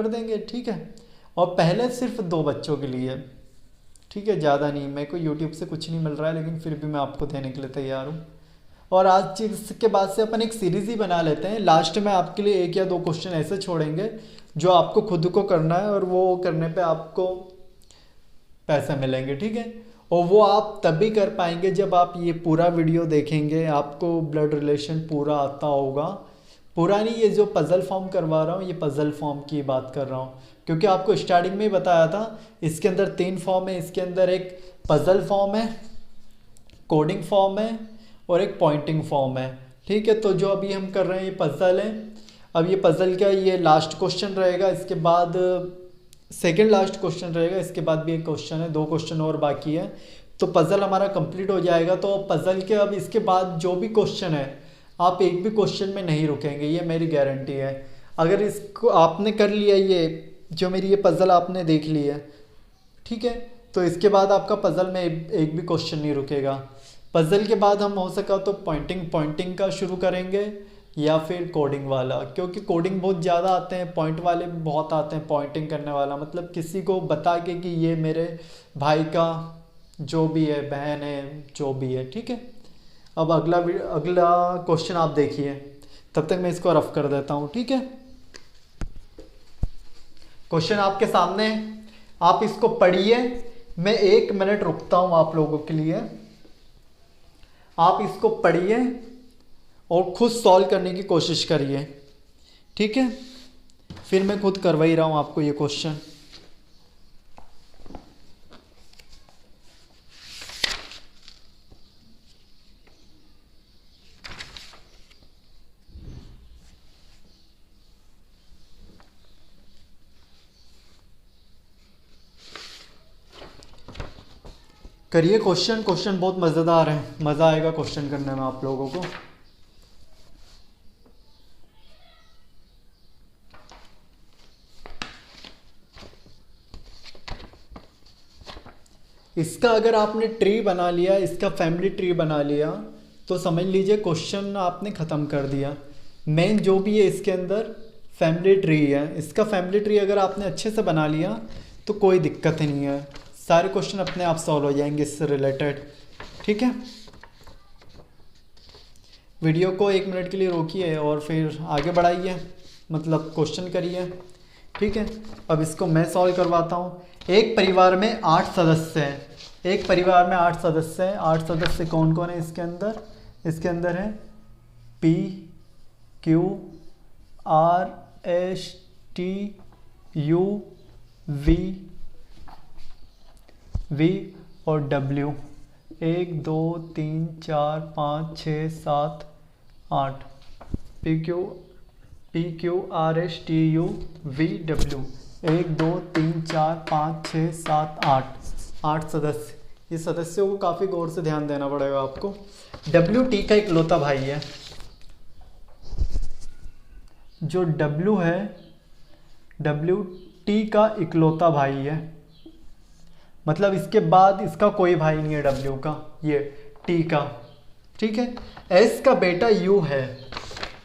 देंगे। ठीक है। और पहले सिर्फ 2 बच्चों के लिए, ठीक है, ज़्यादा नहीं। मेरे को यूट्यूब से कुछ नहीं मिल रहा है, लेकिन फिर भी मैं आपको देने के लिए तैयार हूँ। और आज इसके बाद से अपन एक सीरीज़ ही बना लेते हैं। लास्ट में आपके लिए 1 या 2 क्वेश्चन ऐसे छोड़ेंगे जो आपको खुद को करना है, और वो करने पे आपको पैसे मिलेंगे। ठीक है। और वो आप तभी कर पाएंगे जब आप ये पूरा वीडियो देखेंगे, आपको ब्लड रिलेशन पूरा आता होगा। पूरा नहीं, ये जो पज़ल फॉर्म करवा रहा हूँ ये पज़ल फॉर्म की बात कर रहा हूँ, क्योंकि आपको स्टार्टिंग में ही बताया था इसके अंदर 3 फॉर्म है। इसके अंदर एक पज़ल फॉर्म है, कोडिंग फॉर्म है और एक पॉइंटिंग फॉर्म है। ठीक है। तो जो अभी हम कर रहे हैं ये पज़ल है। अब ये पज़ल का ये लास्ट क्वेश्चन रहेगा, इसके बाद सेकंड लास्ट क्वेश्चन रहेगा, इसके बाद भी एक क्वेश्चन है, 2 क्वेश्चन और बाकी है, तो पज़ल हमारा कंप्लीट हो जाएगा। तो पज़ल के अब इसके बाद जो भी क्वेश्चन है आप एक भी क्वेश्चन में नहीं रुकेंगे, ये मेरी गारंटी है। अगर इसको आपने कर लिया, ये जो मेरी ये पज़ल आपने देख ली है, ठीक है, तो इसके बाद आपका पज़ल में एक भी क्वेश्चन नहीं रुकेगा। पज़ल के बाद हम हो सका तो पॉइंटिंग का शुरू करेंगे या फिर कोडिंग वाला, क्योंकि कोडिंग बहुत ज़्यादा आते हैं, पॉइंट वाले भी बहुत आते हैं। पॉइंटिंग करने वाला मतलब किसी को बता के कि ये मेरे भाई का जो भी है, बहन है, जो भी है। ठीक है। अब अगला क्वेश्चन आप देखिए, तब तक मैं इसको रफ कर देता हूँ। ठीक है। क्वेश्चन आपके सामने है, आप इसको पढ़िए। मैं 1 मिनट रुकता हूँ आप लोगों के लिए। आप इसको पढ़िए और खुद सॉल्व करने की कोशिश करिए। ठीक है। फिर मैं खुद करवा ही रहा हूँ आपको ये क्वेश्चन। करिए क्वेश्चन। क्वेश्चन बहुत मज़ेदार है, मज़ा आएगा क्वेश्चन करने में आप लोगों को। इसका अगर आपने ट्री बना लिया, इसका फैमिली ट्री बना लिया, तो समझ लीजिए क्वेश्चन आपने ख़त्म कर दिया। मेन जो भी है इसके अंदर फैमिली ट्री है। इसका फैमिली ट्री अगर आपने अच्छे से बना लिया तो कोई दिक्कत ही नहीं है, सारे क्वेश्चन अपने आप सॉल्व हो जाएंगे इससे रिलेटेड। ठीक है, वीडियो को 1 मिनट के लिए रोकिए और फिर आगे बढ़ाइए, मतलब क्वेश्चन करिए। ठीक है, अब इसको मैं सॉल्व करवाता हूँ। एक परिवार में 8 सदस्य हैं। एक परिवार में 8 सदस्य हैं। 8 सदस्य कौन कौन है इसके अंदर? इसके अंदर है P, Q, R, S, T, U, V और W। 1 2 3 4 5 6 7 8। P, Q, R, S, T, U, V, W। 1 2 3 4 5 6 7 8 सदस्य। ये सदस्यों को काफ़ी गौर से ध्यान देना पड़ेगा आपको। W T का इकलौता भाई है। जो W है, W T का इकलौता भाई है, मतलब इसके बाद इसका कोई भाई नहीं है W का, ये T का। ठीक है, S का बेटा U है।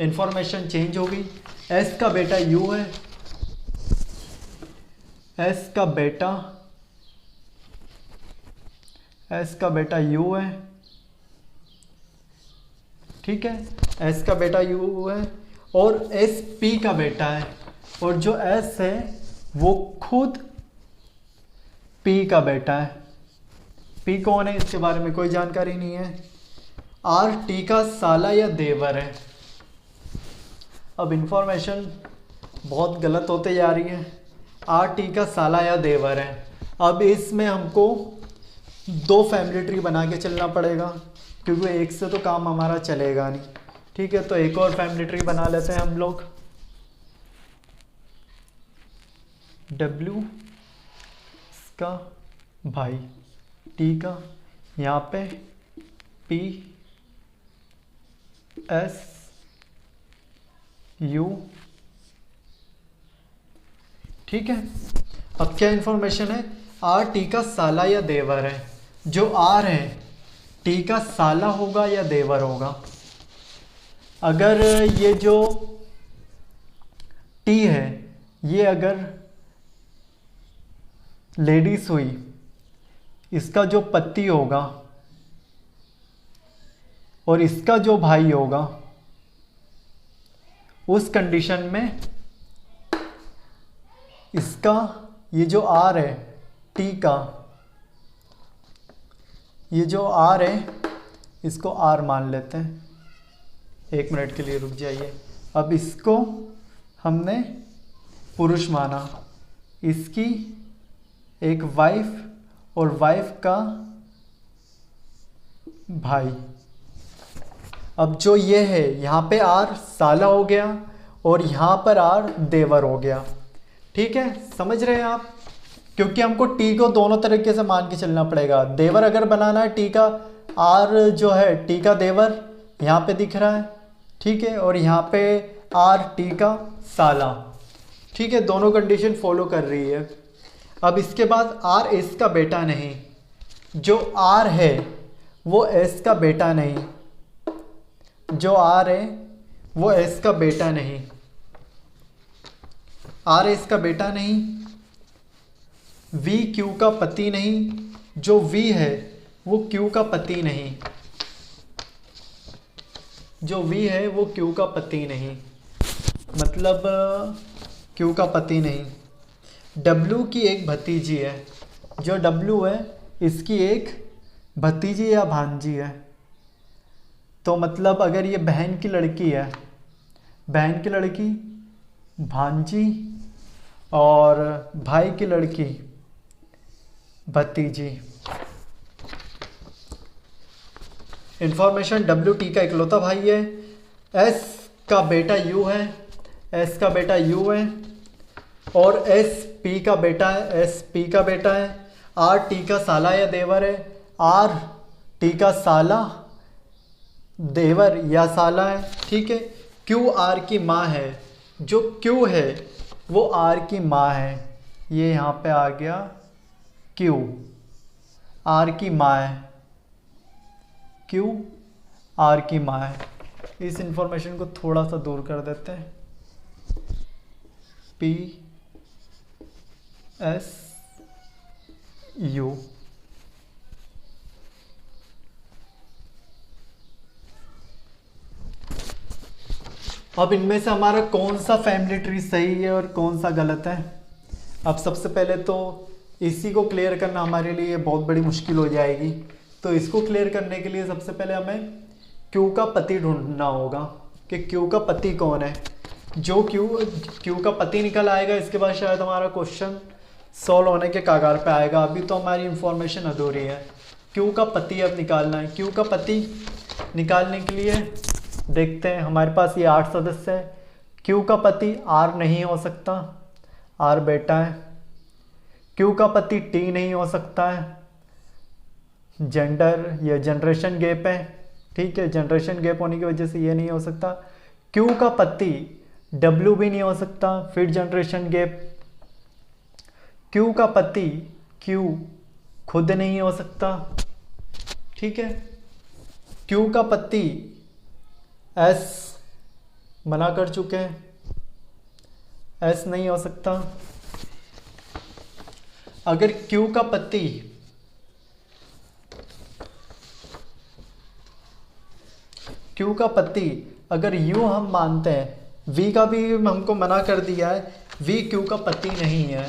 इंफॉर्मेशन चेंज हो गई। S का बेटा U है। S का बेटा U है। ठीक है, S का बेटा U है और S P का बेटा है। और जो S है वो खुद P का बेटा है। P कौन है इसके बारे में कोई जानकारी नहीं है। R T का साला या देवर है। अब इंफॉर्मेशन बहुत गलत होते जा रही है। R T का साला या देवर है। अब इसमें हमको 2 फैमिली ट्री बना के चलना पड़ेगा, क्योंकि एक से तो काम हमारा चलेगा नहीं। ठीक है, तो एक और फैमिली ट्री बना लेते हैं हम लोग। W इसका भाई, T का यहाँ पे P, S, U। ठीक है, अब क्या इंफॉर्मेशन है? R T का साला या देवर है। जो R है T का साला होगा या देवर होगा? अगर ये जो T है ये अगर लेडीज हुई, इसका जो पति होगा और इसका जो भाई होगा, उस कंडीशन में इसका ये जो R है T का, ये जो R है इसको R मान लेते हैं। 1 मिनट के लिए रुक जाइए। अब इसको हमने पुरुष माना, इसकी एक वाइफ और वाइफ का भाई। अब जो ये है यहाँ पे R साला हो गया और यहाँ पर R देवर हो गया। ठीक है, समझ रहे हैं आप? क्योंकि हमको T को दोनों तरीके से मान के चलना पड़ेगा। देवर अगर बनाना है T का, R जो है T का देवर यहाँ पे दिख रहा है। ठीक है, और यहाँ पे R T का साला। ठीक है, दोनों कंडीशन फॉलो कर रही है। अब इसके बाद R S का बेटा नहीं। जो R है वो S का बेटा नहीं। जो R है वो S का बेटा नहीं। R S का बेटा नहीं। V Q का पति नहीं। जो V है वो Q का पति नहीं। जो V है वो Q का पति नहीं, मतलब Q का पति नहीं। W की एक भतीजी है। जो W है इसकी एक भतीजी या भांजी है। तो मतलब अगर ये बहन की लड़की है, बहन की लड़की भांजी और भाई की लड़की भतीजी। इंफॉर्मेशन, W T का इकलौता भाई है। S का बेटा U है। S का बेटा U है और S P का बेटा है। S P का बेटा है। R T का साला या देवर है। आर टी का साला देवर या साला है, ठीक है। क्यू आर की माँ है, जो क्यू है वो आर की माँ है, ये यहाँ पे आ गया क्यू आर की माँ है, क्यू आर की माँ है। इस इंफॉर्मेशन को थोड़ा सा दूर कर देते हैं, पी एस यू। अब इनमें से हमारा कौन सा फैमिली ट्री सही है और कौन सा गलत है। अब सबसे पहले तो इसी को क्लियर करना हमारे लिए बहुत बड़ी मुश्किल हो जाएगी। तो इसको क्लियर करने के लिए सबसे पहले हमें क्यू का पति ढूंढना होगा कि क्यू का पति कौन है। जो क्यू का पति निकल आएगा, इसके बाद शायद हमारा क्वेश्चन सॉल्व होने के कागार पे आएगा। अभी तो हमारी इंफॉर्मेशन अधूरी है। क्यू का पति अब निकालना है। क्यू का पति निकालने के लिए देखते हैं, हमारे पास ये 8 सदस्य है। क्यू का पति आर नहीं हो सकता, आर बेटा है। क्यू का पति टी नहीं हो सकता है, जेंडर या जनरेशन गैप है, ठीक है। जनरेशन गैप होने की वजह से ये नहीं हो सकता। क्यू का पति डब्ल्यू भी नहीं हो सकता, फिर जनरेशन गैप। क्यू का पति क्यू खुद नहीं हो सकता, ठीक है। क्यू का पति एस मना कर चुके हैं, एस नहीं हो सकता। अगर क्यू का पति अगर यू हम मानते हैं, वी का भी हमको मना कर दिया है, वी क्यू का पति नहीं है,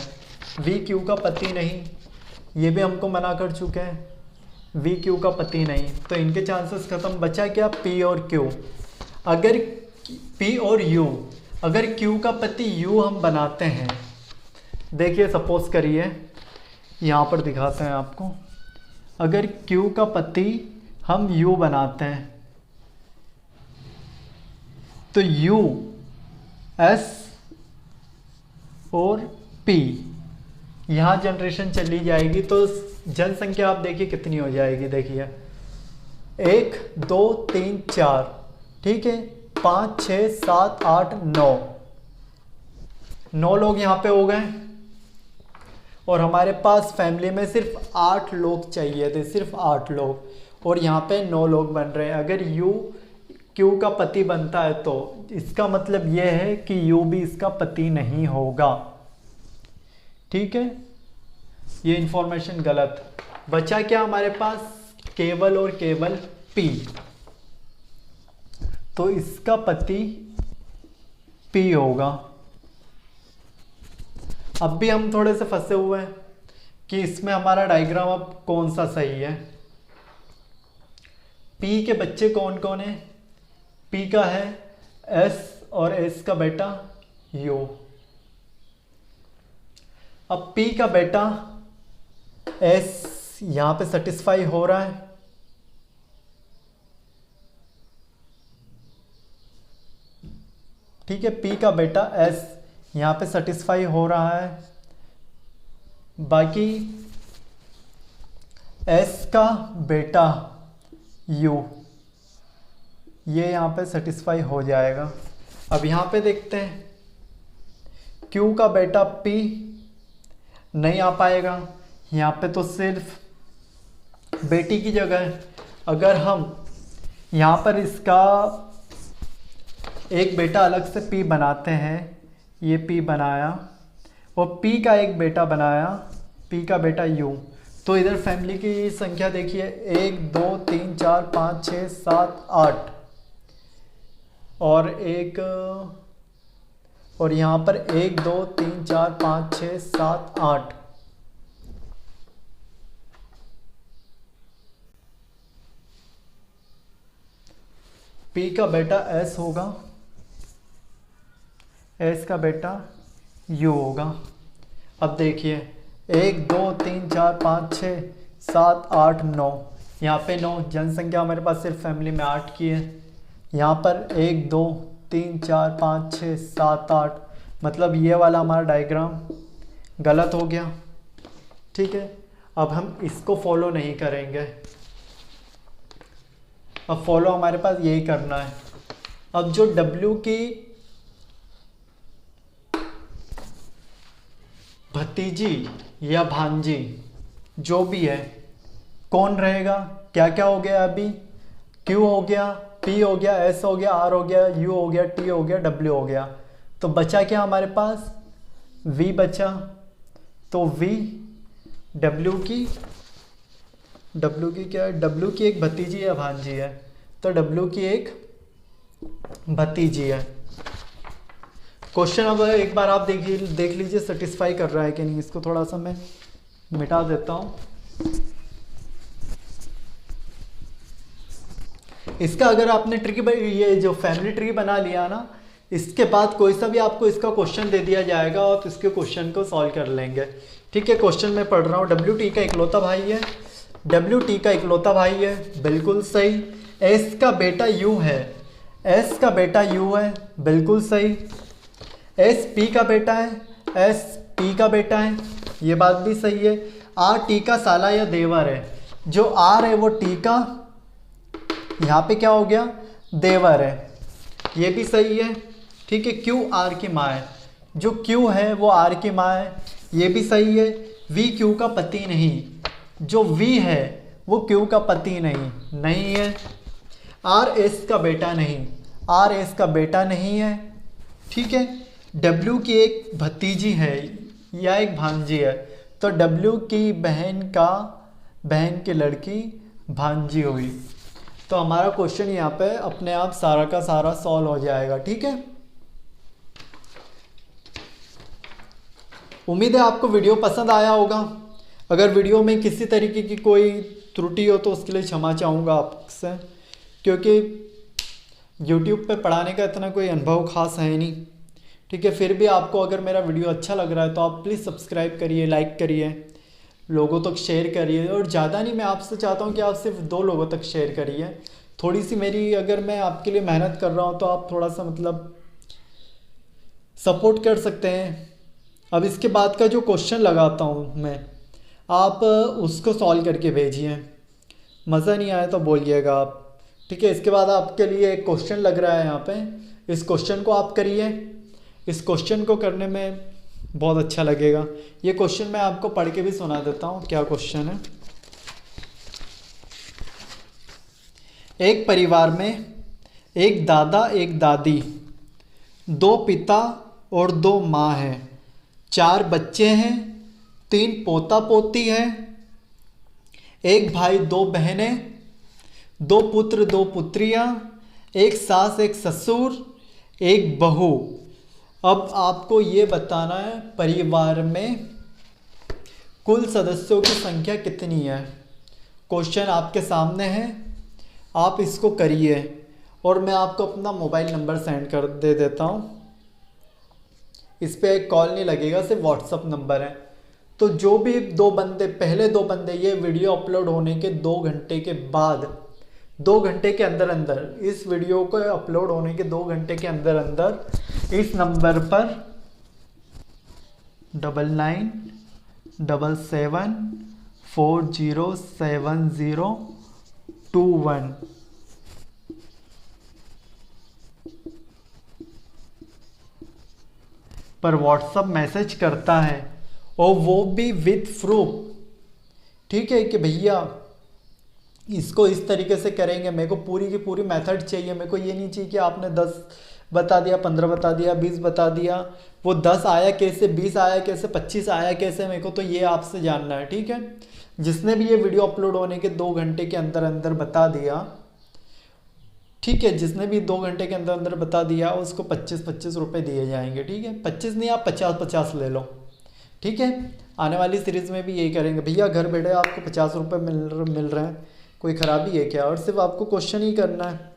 वी क्यू का पति नहीं, ये भी हमको मना कर चुके हैं, वी क्यू का पति नहीं। तो इनके चांसेस खत्म। बचा क्या, पी और क्यू। अगर पी और यू, अगर क्यू का पति यू हम बनाते हैं, देखिए सपोज करिए, यहाँ पर दिखाते हैं आपको। अगर क्यू का पति हम यू बनाते हैं तो यू एस और पी, यहाँ जनरेशन चली जाएगी तो जनसंख्या आप देखिए कितनी हो जाएगी। देखिए 1 2 3 4, ठीक है, 5 6 7 8 9 लोग यहाँ पे हो गए। और हमारे पास फैमिली में सिर्फ 8 लोग चाहिए थे, सिर्फ 8 लोग, और यहाँ पे 9 लोग बन रहे हैं। अगर यू क्यू का पति बनता है तो इसका मतलब यह है कि यू भी इसका पति नहीं होगा, ठीक है। ये इंफॉर्मेशन गलत। बचा क्या हमारे पास, केवल और केवल पी, तो इसका पति पी होगा। अब भी हम थोड़े से फंसे हुए हैं कि इसमें हमारा डायग्राम अब कौन सा सही है। पी के बच्चे कौन कौन है, पी का है एस और एस का बेटा यू। अब पी का बेटा एस यहां पे सेटिस्फाई हो रहा है, ठीक है। पी का बेटा एस यहां पे सेटिस्फाई हो रहा है, बाकी एस का बेटा यू ये यहाँ पे सेटिस्फाई हो जाएगा। अब यहाँ पे देखते हैं, क्यू का बेटा पी नहीं आ पाएगा, यहाँ पे तो सिर्फ बेटी की जगह है। अगर हम यहाँ पर इसका एक बेटा अलग से पी बनाते हैं, ये पी बनाया और पी का एक बेटा बनाया, पी का बेटा यू, तो इधर फैमिली की संख्या देखिए 1 2 3 4 5 6 7 8 और एक, और यहाँ पर 1 2 3 4 5 6 7 8। पी का बेटा एस होगा, एस का बेटा यू होगा। अब देखिए 1 2 3 4 5 6 7 8 9, यहाँ पे 9 जनसंख्या हमारे पास सिर्फ फैमिली में 8 की है। यहाँ पर 1 2 3 4 5 6 7 8, मतलब ये वाला हमारा डायग्राम गलत हो गया, ठीक है। अब हम इसको फॉलो नहीं करेंगे, अब फॉलो हमारे पास यही करना है। अब जो W की भतीजी या भांजी जो भी है कौन रहेगा, क्या क्या हो गया अभी, Q हो गया, P हो गया, S हो गया, R हो गया, U हो गया, T हो गया, W हो गया। तो बचा क्या हमारे पास, V बचा। तो V W की क्या है, W की एक भतीजी या भांजी है, तो W की एक भतीजी है। क्वेश्चन अब एक बार आप देख लीजिए सेटिस्फाई कर रहा है कि नहीं। इसको थोड़ा सा मैं मिटा देता हूँ। इसका अगर आपने ये जो फैमिली ट्री बना लिया ना, इसके बाद कोई सा भी आपको इसका क्वेश्चन दे दिया जाएगा और इसके क्वेश्चन को सॉल्व कर लेंगे। ठीक है, क्वेश्चन में पढ़ रहा हूँ। WT का इकलौता भाई है, WT का इकलौता भाई है, बिल्कुल सही। S का बेटा U है, S का बेटा U है, बिल्कुल सही। S P का बेटा है, S P का बेटा है, ये बात भी सही है। R T का साला या देवर है, जो R है वो T का यहाँ पे क्या हो गया, देवर है, ये भी सही है। ठीक है, Q R की माँ है, जो Q है वो R की माँ है, ये भी सही है। V Q का पति नहीं, जो V है वो Q का पति नहीं है। R S का बेटा नहीं, R S का बेटा नहीं है। ठीक है, W की एक भतीजी है या एक भांजी है, तो W की बहन की लड़की भांजी हुई। तो हमारा क्वेश्चन यहाँ पे अपने आप सारा का सारा सॉल्व हो जाएगा। ठीक है, उम्मीद है आपको वीडियो पसंद आया होगा। अगर वीडियो में किसी तरीके की कोई त्रुटि हो तो उसके लिए क्षमा चाहूँगा आपसे, क्योंकि YouTube पे पढ़ाने का इतना कोई अनुभव खास है नहीं। ठीक है, फिर भी आपको अगर मेरा वीडियो अच्छा लग रहा है तो आप प्लीज़ सब्सक्राइब करिए, लाइक करिए, लोगों तक शेयर करिए। और ज़्यादा नहीं, मैं आपसे चाहता हूँ कि आप सिर्फ 2 लोगों तक शेयर करिए। थोड़ी सी मेरी, अगर मैं आपके लिए मेहनत कर रहा हूँ तो आप थोड़ा सा मतलब सपोर्ट कर सकते हैं। अब इसके बाद का जो क्वेश्चन लगाता हूँ मैं, आप उसको सॉल्व करके भेजिए। मज़ा नहीं आया तो बोलिएगा आप। ठीक है, इसके बाद आपके लिए एक क्वेश्चन लग रहा है यहाँ पे, इस क्वेश्चन को आप करिए। इस क्वेश्चन को करने में बहुत अच्छा लगेगा। ये क्वेश्चन मैं आपको पढ़ के भी सुना देता हूँ। क्या क्वेश्चन है, एक परिवार में एक दादा एक दादी, 2 पिता और 2 माँ हैं, 4 बच्चे हैं, 3 पोता पोती हैं, 1 भाई 2 बहनें, 2 पुत्र 2 पुत्रियाँ, 1 सास 1 ससुर, 1 बहू। अब आपको ये बताना है परिवार में कुल सदस्यों की संख्या कितनी है। क्वेश्चन आपके सामने है, आप इसको करिए और मैं आपको अपना मोबाइल नंबर सेंड कर देता हूँ। इस पर एक कॉल नहीं लगेगा, सिर्फ व्हाट्सअप नंबर है। तो जो भी 2 बंदे, पहले 2 बंदे ये वीडियो अपलोड होने के 2 घंटे के बाद, 2 घंटे के अंदर अंदर, इस वीडियो को अपलोड होने के 2 घंटे के अंदर अंदर इस नंबर पर 9977407021 पर व्हाट्सअप मैसेज करता है, और वो भी विथ प्रूफ। ठीक है, कि भैया इसको इस तरीके से करेंगे, मेरे को पूरी की पूरी मेथड चाहिए। मेरे को ये नहीं चाहिए कि आपने 10 बता दिया, 15 बता दिया, 20 बता दिया, वो 10 आया कैसे, 20 आया कैसे, 25 आया कैसे, मेरे को तो ये आपसे जानना है। ठीक है, जिसने भी ये वीडियो अपलोड होने के 2 घंटे के अंदर अंदर बता दिया, ठीक है, जिसने भी 2 घंटे के अंदर अंदर बता दिया, उसको 25-25 रुपये दिए जाएंगे। ठीक है, 25 नहीं, आप 50-50 ले लो। ठीक है, आने वाली सीरीज़ में भी यही करेंगे। भैया घर बैठे आपको 50 रुपये मिल रहे हैं, कोई ख़राबी है क्या। और सिर्फ आपको क्वेश्चन ही करना है,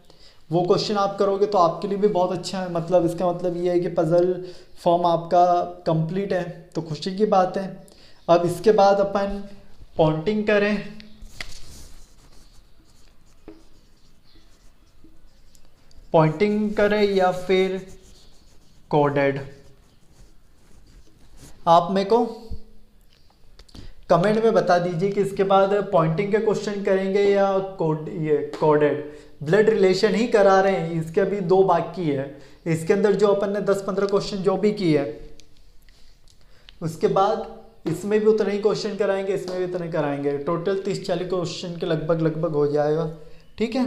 वो क्वेश्चन आप करोगे तो आपके लिए भी बहुत अच्छा है। मतलब इसका मतलब ये है कि पज़ल फॉर्म आपका कंप्लीट है, तो खुशी की बात है। अब इसके बाद अपन पॉइंटिंग करें। पॉइंटिंग करें या फिर कोडेड, आप मेरे को कमेंट में बता दीजिए कि इसके बाद पॉइंटिंग के क्वेश्चन करेंगे या कोडेड। ब्लड रिलेशन ही करा रहे हैं, इसके अभी 2 बाकी है। इसके अंदर जो अपन ने 10-15 क्वेश्चन जो भी किए है, उसके बाद इसमें भी उतने ही क्वेश्चन कराएंगे, इसमें भी उतने कराएंगे। टोटल 30-40 क्वेश्चन के लगभग हो जाएगा। ठीक है,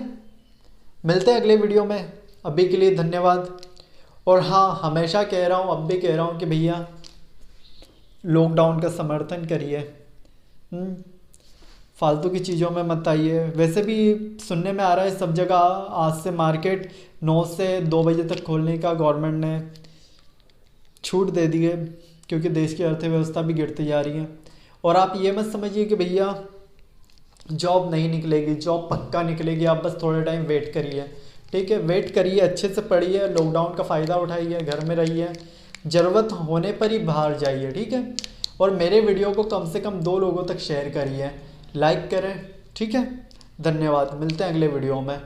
मिलते हैं अगले वीडियो में। अभी के लिए धन्यवाद। और हाँ, हमेशा कह रहा हूँ, अब भी कह रहा हूँ कि भैया लॉकडाउन का समर्थन करिए, फालतू की चीज़ों में मत आइए। वैसे भी सुनने में आ रहा है सब जगह आज से मार्केट 9 से 2 बजे तक खोलने का गवर्नमेंट ने छूट दे दी है, क्योंकि देश की अर्थव्यवस्था भी गिरती जा रही है। और आप ये मत समझिए कि भैया जॉब नहीं निकलेगी, जॉब पक्का निकलेगी, आप बस थोड़ा टाइम वेट करिए। ठीक है, वेट करिए, अच्छे से पढ़िए, लॉकडाउन का फ़ायदा उठाइए, घर में रहिए, ज़रूरत होने पर ही बाहर जाइए। ठीक है, और मेरे वीडियो को कम से कम 2 लोगों तक शेयर करिए, लाइक करें। ठीक है, धन्यवाद। मिलते हैं अगले वीडियो में।